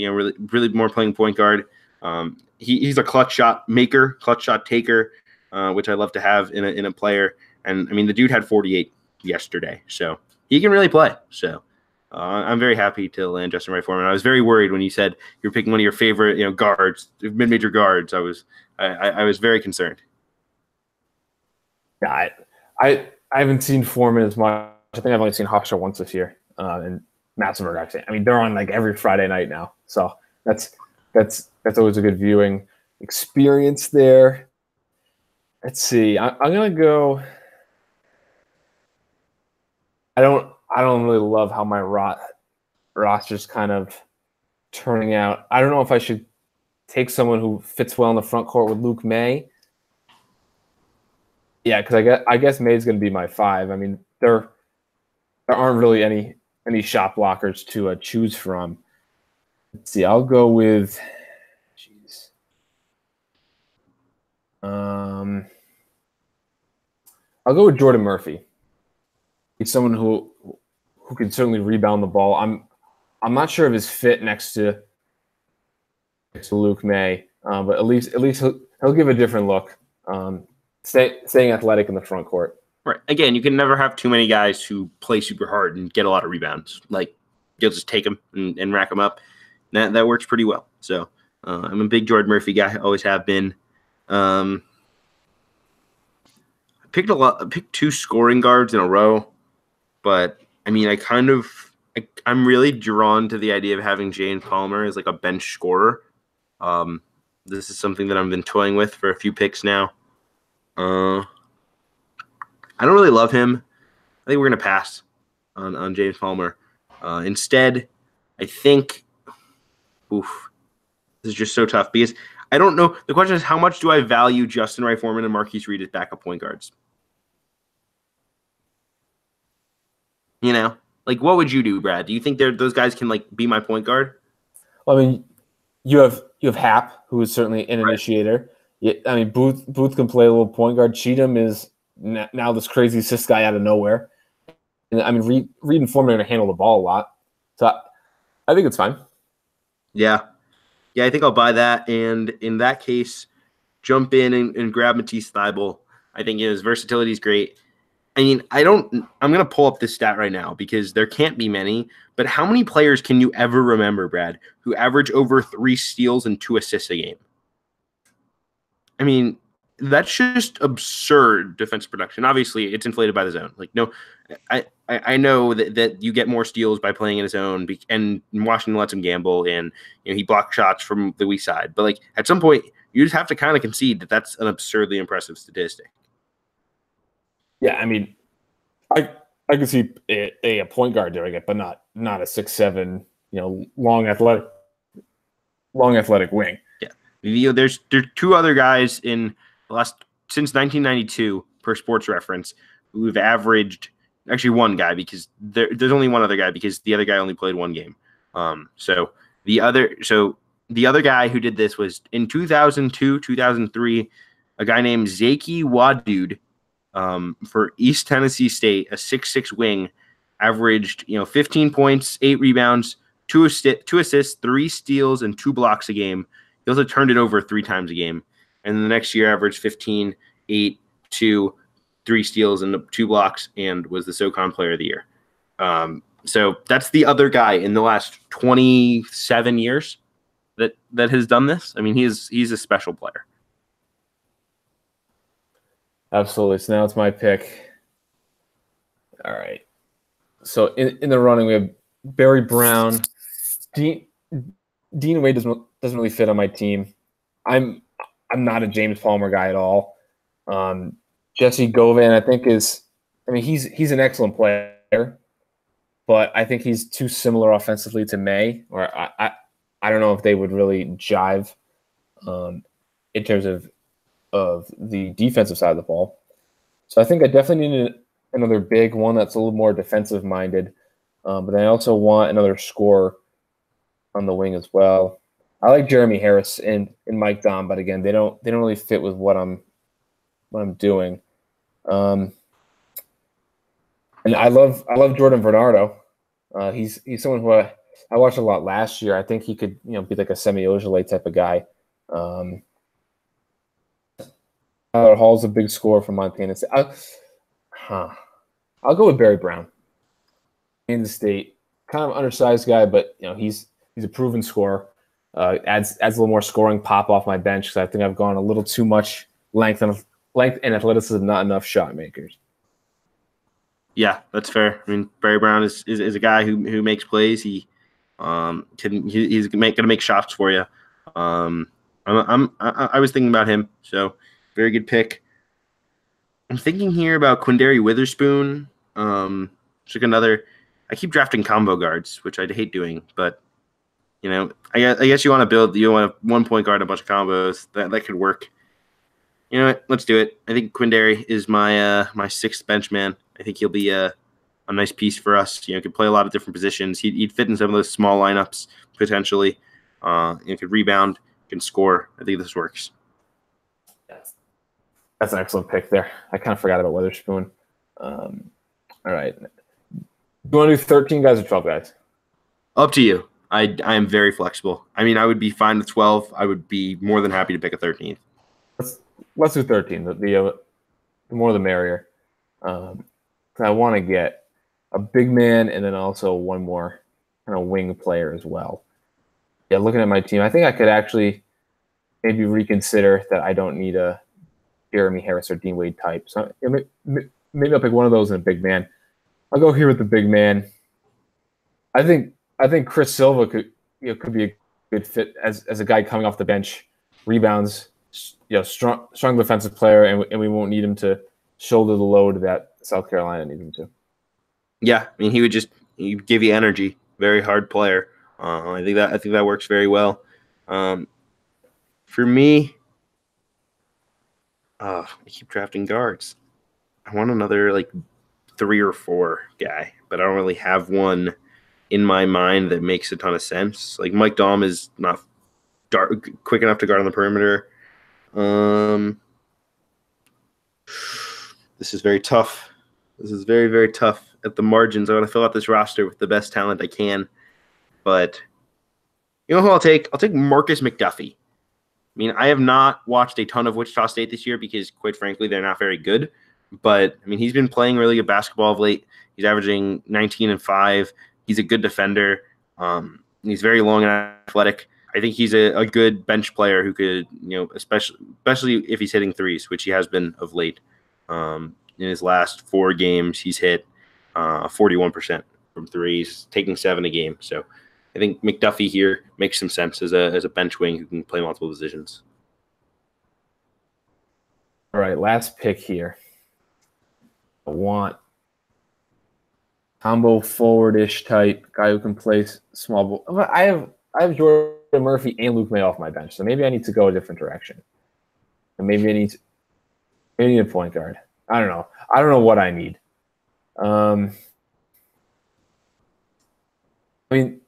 really more playing point guard. He's a clutch shot maker, clutch shot taker, which I love to have in a player. And I mean, the dude had 48 yesterday, so he can really play. So. I'm very happy to land Justin Wright Foreman. I was very worried when you said you're picking one of your favorite, guards, mid-major guards. I was very concerned. Yeah, I haven't seen Foreman as much. I think I've only seen Hofstra once this year, and Massenberg actually. I mean, they're on like every Friday night now, so that's always a good viewing experience there. Let's see. I'm gonna go. I don't really love how my roster's kind of turning out. I don't know if I should take someone who fits well in the front court with Luke May. Yeah, because I guess May's going to be my 5. I mean, there aren't really any shot blockers to choose from. Let's see. I'll go with. I'll go with Jordan Murphy. He's someone who can certainly rebound the ball. I'm not sure of his fit next to Luke May, but at least he'll give a different look. Staying athletic in the front court. Right. Again, you can never have too many guys who play super hard and get a lot of rebounds. Like you'll just take them and rack them up. That works pretty well. So I'm a big Jordan Murphy guy. Always have been. I picked 2 scoring guards in a row. But I mean, I'm really drawn to the idea of having James Palmer as like a bench scorer. This is something that I've been toying with for a few picks now. I don't really love him. I think we're gonna pass on James Palmer. Instead, I think, this is just so tough because I don't know. The question is, how much do I value Justin Wright Foreman and Marquise Reed as backup point guards? Like what would you do, Brad? Do you think those guys can like be my point guard? Well, I mean, you have Hap, who is certainly an initiator. I mean, Booth can play a little point guard. Cheatham is now this crazy assist guy out of nowhere. And I mean, Reed and Foreman are going to handle the ball a lot, so I think it's fine. Yeah, I think I'll buy that. And in that case, jump in and grab Matisse Thybulle. I think his versatility is great. I mean, I'm going to pull up this stat right now because there can't be many, but how many players can you ever remember, Brad, who average over 3 steals and 2 assists a game? I mean, that's just absurd defensive production. Obviously, it's inflated by the zone. Like, no, I know that you get more steals by playing in a zone, and Washington lets him gamble, and he blocked shots from the weak side. But like at some point, you just have to kind of concede that that's an absurdly impressive statistic. Yeah, I mean, I could see a point guard doing it, but not a 6'7", long athletic wing. Yeah, there's two other guys in the last since 1992 per Sports Reference who've averaged actually one guy because there's only one other guy because the other guy only played one game. So the other guy who did this was in 2002, 2003, a guy named Zaki Wadud for East Tennessee State, a 6'6" wing, averaged 15 points, 8 rebounds, 2 assists, 3 steals, and 2 blocks a game. He also turned it over 3 times a game. And then the next year averaged 15, 8, 2, 3 steals, and 2 blocks, and was the SoCon Player of the Year. So that's the other guy in the last 27 years that has done this. I mean, he's a special player. Absolutely. So now it's my pick. All right. So in the running, we have Barry Brown. Dean Wade doesn't really fit on my team. I'm not a James Palmer guy at all. Jesse Govan, I think he's an excellent player, but I think he's too similar offensively to May, or I don't know if they would really jive in terms of the defensive side of the ball. So I think I definitely need another big one that's a little more defensive minded, but I also want another scorer on the wing as well. I like Jeremy Harris and Mike Dom, but again, they don't really fit with what I'm doing. And I love Jordan Bernardo. He's someone who I watched a lot last year. I think he could be like a Semi Ojeleye type of guy. Hall's a big scorer for Montana State. I'll go with Barry Brown. Kansas State, kind of undersized guy, but he's a proven scorer. Adds a little more scoring pop off my bench because I think I've gone a little too much length and athleticism, not enough shot makers. Yeah, that's fair. I mean, Barry Brown is a guy who makes plays. He's going to make shots for you. I was thinking about him, so very good pick. I'm thinking here about Quindary Witherspoon. Like another. I keep drafting combo guards, which I hate doing, but I guess you want to build. You want a 1 point guard and a bunch of combos. That could work. You know what? Let's do it. I think Quindary is my my 6th bench man. I think he'll be a nice piece for us. Could play a lot of different positions. He'd fit in some of those small lineups potentially. Could rebound, can score. I think this works. That's an excellent pick there. I kind of forgot about Witherspoon. All right. Do you want to do 13 guys or 12 guys? Up to you. I am very flexible. I mean, I would be fine with 12. I would be more than happy to pick a 13th. Let's do 13. The more the merrier. I want to get a big man and then also one more kind of wing player as well. Yeah, looking at my team, I think I could actually maybe reconsider that I don't need a Jeremy Harris or Dean Wade type. So maybe I'll pick one of those and a big man. I'll go here with the big man. I think Chris Silva could be a good fit as a guy coming off the bench, rebounds, strong defensive player, and we won't need him to shoulder the load that South Carolina needs him to. Yeah, I mean he'd give you energy. Very hard player. I think that works very well. For me, I keep drafting guards. I want another like 3 or 4 guy, but I don't really have one in my mind that makes a ton of sense. Like Mike Daum is not quick enough to guard on the perimeter. This is very tough. This is very, very tough at the margins. I want to fill out this roster with the best talent I can. But you know who I'll take? I'll take Marcus McDuffie. I mean, I have not watched a ton of Wichita State this year because, quite frankly, they're not very good. But, I mean, he's been playing really good basketball of late. He's averaging 19 and 5. He's a good defender. He's very long and athletic. I think he's a good bench player who could, especially if he's hitting threes, which he has been of late. In his last 4 games, he's hit 41% from threes, taking 7 a game. So I think McDuffie here makes some sense as a bench wing who can play multiple positions. All right, last pick here. I want combo forward-ish type guy who can play small ball. I have Jordan Murphy and Luke May off my bench, so maybe I need to go a different direction. And maybe a point guard. I don't know. I don't know what I need. I mean,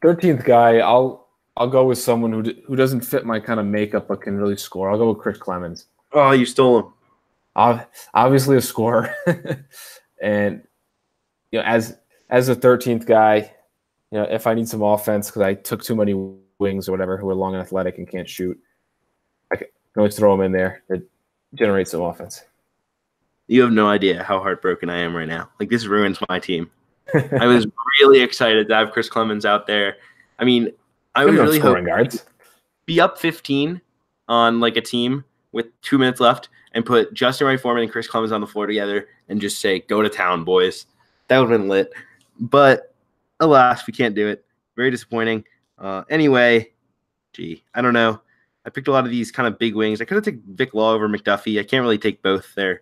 13th guy, I'll go with someone who doesn't fit my kind of makeup but can really score. I'll go with Chris Clemens. Oh, you stole him. Obviously a scorer, and as a 13th guy, if I need some offense because I took too many wings or whatever who are long and athletic and can't shoot, I can always throw them in there. It generates some offense. You have no idea how heartbroken I am right now. Like, this ruins my team. I was really excited to have Chris Clemens out there. I mean, I was really scoring guards. Be up 15 on like a team with 2 minutes left and put Justin Wright Foreman and Chris Clemens on the floor together and just say, go to town, boys. That would have been lit. But alas, we can't do it. Very disappointing. Anyway, I don't know. I picked a lot of these kind of big wings. I could have taken Vic Law over McDuffie. I can't really take both. They're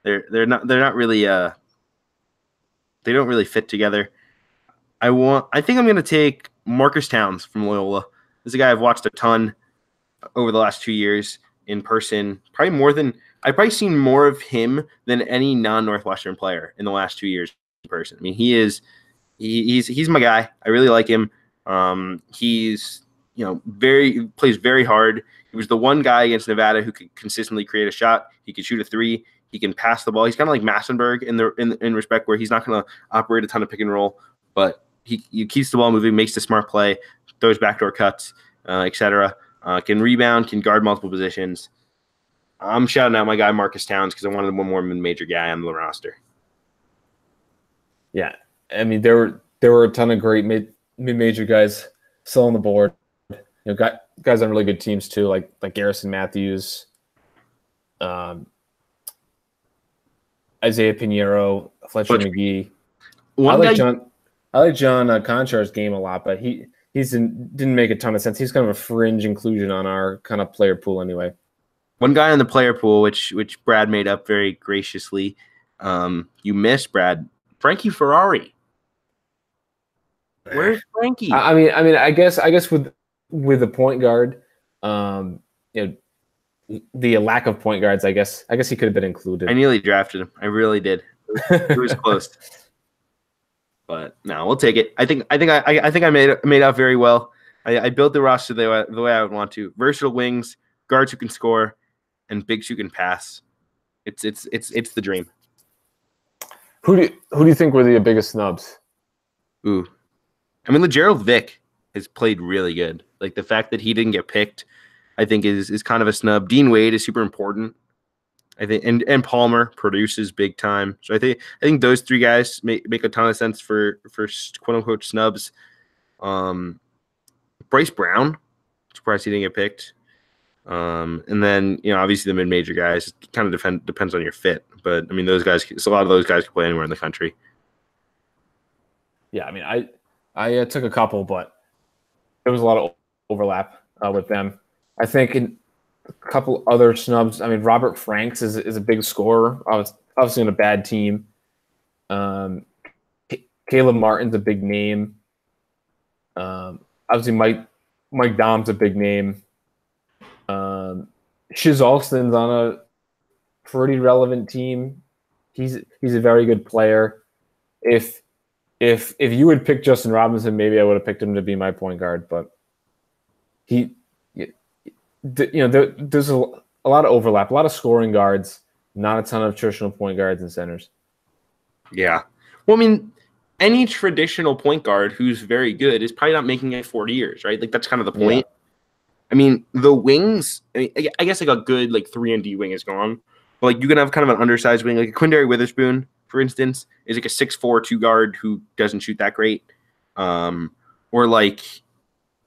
not really they don't really fit together. I think I'm gonna take Marcus Towns from Loyola. This is a guy I've watched a ton over the last 2 years in person. I've probably seen more of him than any non-Northwestern player in the last 2 years in person. I mean, he's my guy. I really like him. He's plays very hard. He was the one guy against Nevada who could consistently create a shot. He could shoot a three. He can pass the ball. He's kind of like Massenberg in respect where he's not going to operate a ton of pick and roll, but he keeps the ball moving, makes the smart play, throws backdoor cuts, etc. Can rebound, can guard multiple positions. I'm shouting out my guy Marcus Towns because I wanted one more mid-major guy on the roster. Yeah, I mean there were a ton of great mid-major guys still on the board. Guys on really good teams too, like Garrison Matthews, Isaiah Pinheiro, Fletcher McGee. I like John Conchar's game a lot, but he didn't make a ton of sense. He's kind of a fringe inclusion on our kind of player pool anyway. One guy on the player pool, which Brad made up very graciously. You missed, Brad. Frankie Ferrari. Where's Frankie? I mean, I guess with the point guard, the lack of point guards, I guess he could have been included. I nearly drafted him. I really did. It was close. But no, we'll take it. I think I made out very well. I built the roster the way I would want to. Versatile wings, guards who can score, and bigs who can pass. It's the dream. Who do you think were the biggest snubs? Ooh, I mean, Gerald Vick has played really good. Like the fact that he didn't get picked, I think is kind of a snub. Dean Wade is super important. I think, and Palmer produces big time. So I think those three guys make a ton of sense for quote unquote snubs. Bryce Brown, surprised he didn't get picked. And then obviously the mid-major guys, it kind of depends on your fit. But I mean those guys, a lot of those guys can play anywhere in the country. Yeah, I mean I took a couple, but there was a lot of overlap with them. I think in a couple other snubs. I mean, Robert Franks is a big scorer. Obviously on a bad team. Caleb Martin's a big name. Obviously Mike Dom's a big name. Shiz Alston's on a pretty relevant team. He's a very good player. If you would pick Justin Robinson, maybe I would have picked him to be my point guard, but there's a lot of overlap, a lot of scoring guards, not a ton of traditional point guards and centers. Yeah. Well, I mean, any traditional point guard who's very good is probably not making it 40 years, right? Like that's kind of the point. Yeah. I mean, the wings, I guess like a good like 3-and-D wing is gone. But like you can have kind of an undersized wing, like a Quindary Witherspoon, for instance, is like a 6'4" 2 guard who doesn't shoot that great. Or like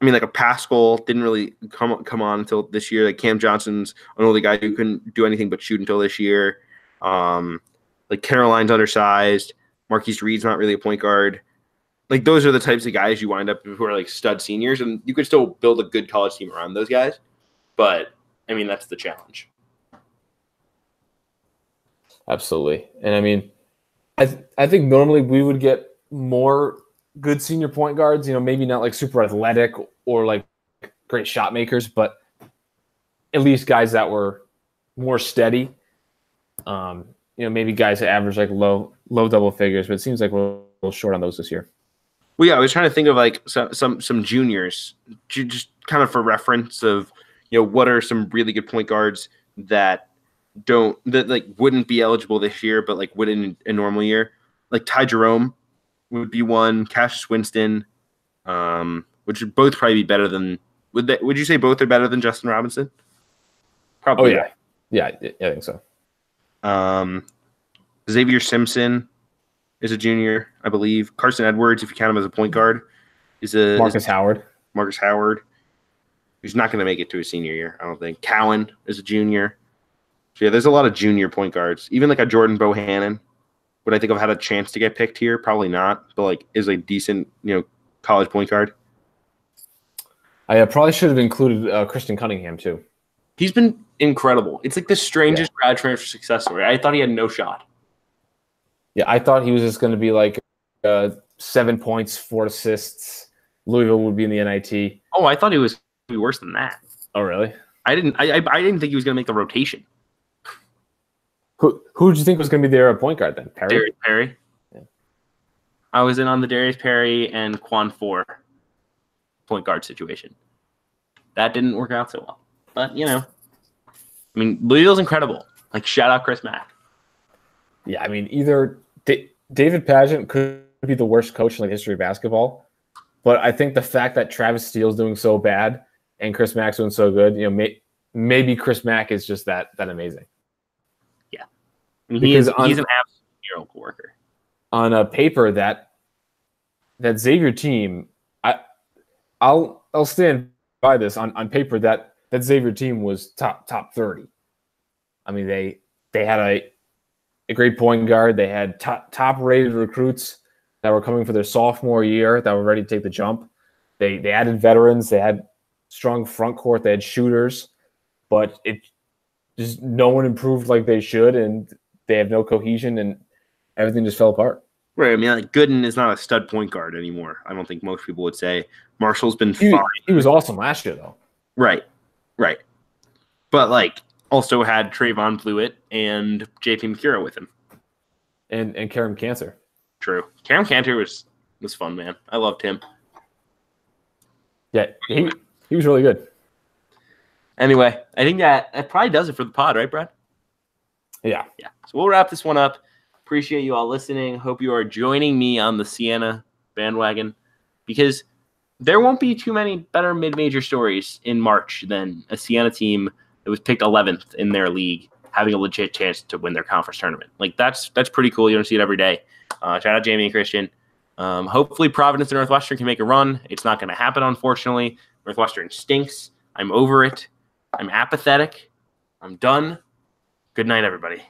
a Pascal didn't really come on until this year. Like Cam Johnson's an older guy who couldn't do anything but shoot until this year. Like Caroline's undersized. Marquise Reed's not really a point guard. Like those are the types of guys you wind up who are like stud seniors, and you could still build a good college team around those guys. But I mean, that's the challenge. Absolutely. And I mean, I think normally we would get more good senior point guards, maybe not like super athletic or like great shot makers, but at least guys that were more steady. Maybe guys that average like low double figures, but it seems like we're a little short on those this year. Well, yeah, I was trying to think of like some juniors, just kind of for reference of, what are some really good point guards that like wouldn't be eligible this year, but like would in a normal year. Like Ty Jerome would be one, Cassius Winston, which would both probably be better than. Would you say both are better than Justin Robinson? Probably. Oh yeah, I think so. Xavier Simpson is a junior, I believe. Carson Edwards, if you count him as a point guard, is a Marcus Howard. Marcus Howard, who's not going to make it to his senior year, I don't think. Cowan is a junior. So yeah, there's a lot of junior point guards. Even like a Jordan Bohannon, would I think I've had a chance to get picked here? Probably not, but like is a decent, college point guard. I probably should have included Christian Cunningham too. He's been incredible. It's like the strangest grad transfer success story. I thought he had no shot. Yeah, I thought he was just going to be like 7 points, 4 assists. Louisville would be in the NIT. Oh, I thought he was be worse than that. Oh, really? I didn't think he was going to make the rotation. Who did you think was going to be their point guard then? Perry? Darius Perry. Yeah. I was in on the Darius Perry and Quan Four point guard situation. That didn't work out so well. But, Louisville's incredible. Like, shout out Chris Mack. Yeah, I mean, either David Pageant could be the worst coach in the history of basketball, but I think the fact that Travis Steele's doing so bad and Chris Mack's doing so good, maybe Chris Mack is just that amazing. Yeah, I mean, he's an absolute miracle worker. On a paper, that Xavier team, I'll stand by this. On paper, that Xavier team was top 30. I mean, they had a great point guard. They had top rated recruits that were coming for their sophomore year that were ready to take the jump. They added veterans. They had strong front court. They had shooters, but it just no one improved like they should, and they have no cohesion, and everything just fell apart. Right. I mean, like Gooden is not a stud point guard anymore. I don't think most people would say. Marshall's been fine. He was awesome last year, though. Right. But like, also had Trayvon Blewett and JP McCura with him. And Karam Cantor. True. Karam Cantor was fun, man. I loved him. Yeah, he was really good. Anyway, I think that probably does it for the pod, right, Brad? Yeah. So we'll wrap this one up. Appreciate you all listening. Hope you are joining me on the Siena bandwagon, because there won't be too many better mid-major stories in March than a Siena team that was picked 11th in their league having a legit chance to win their conference tournament. Like, that's pretty cool. You don't see it every day. Shout out Jamie and Christian. Hopefully Providence and Northwestern can make a run. It's not going to happen, unfortunately. Northwestern stinks. I'm over it. I'm apathetic. I'm done. Good night, everybody.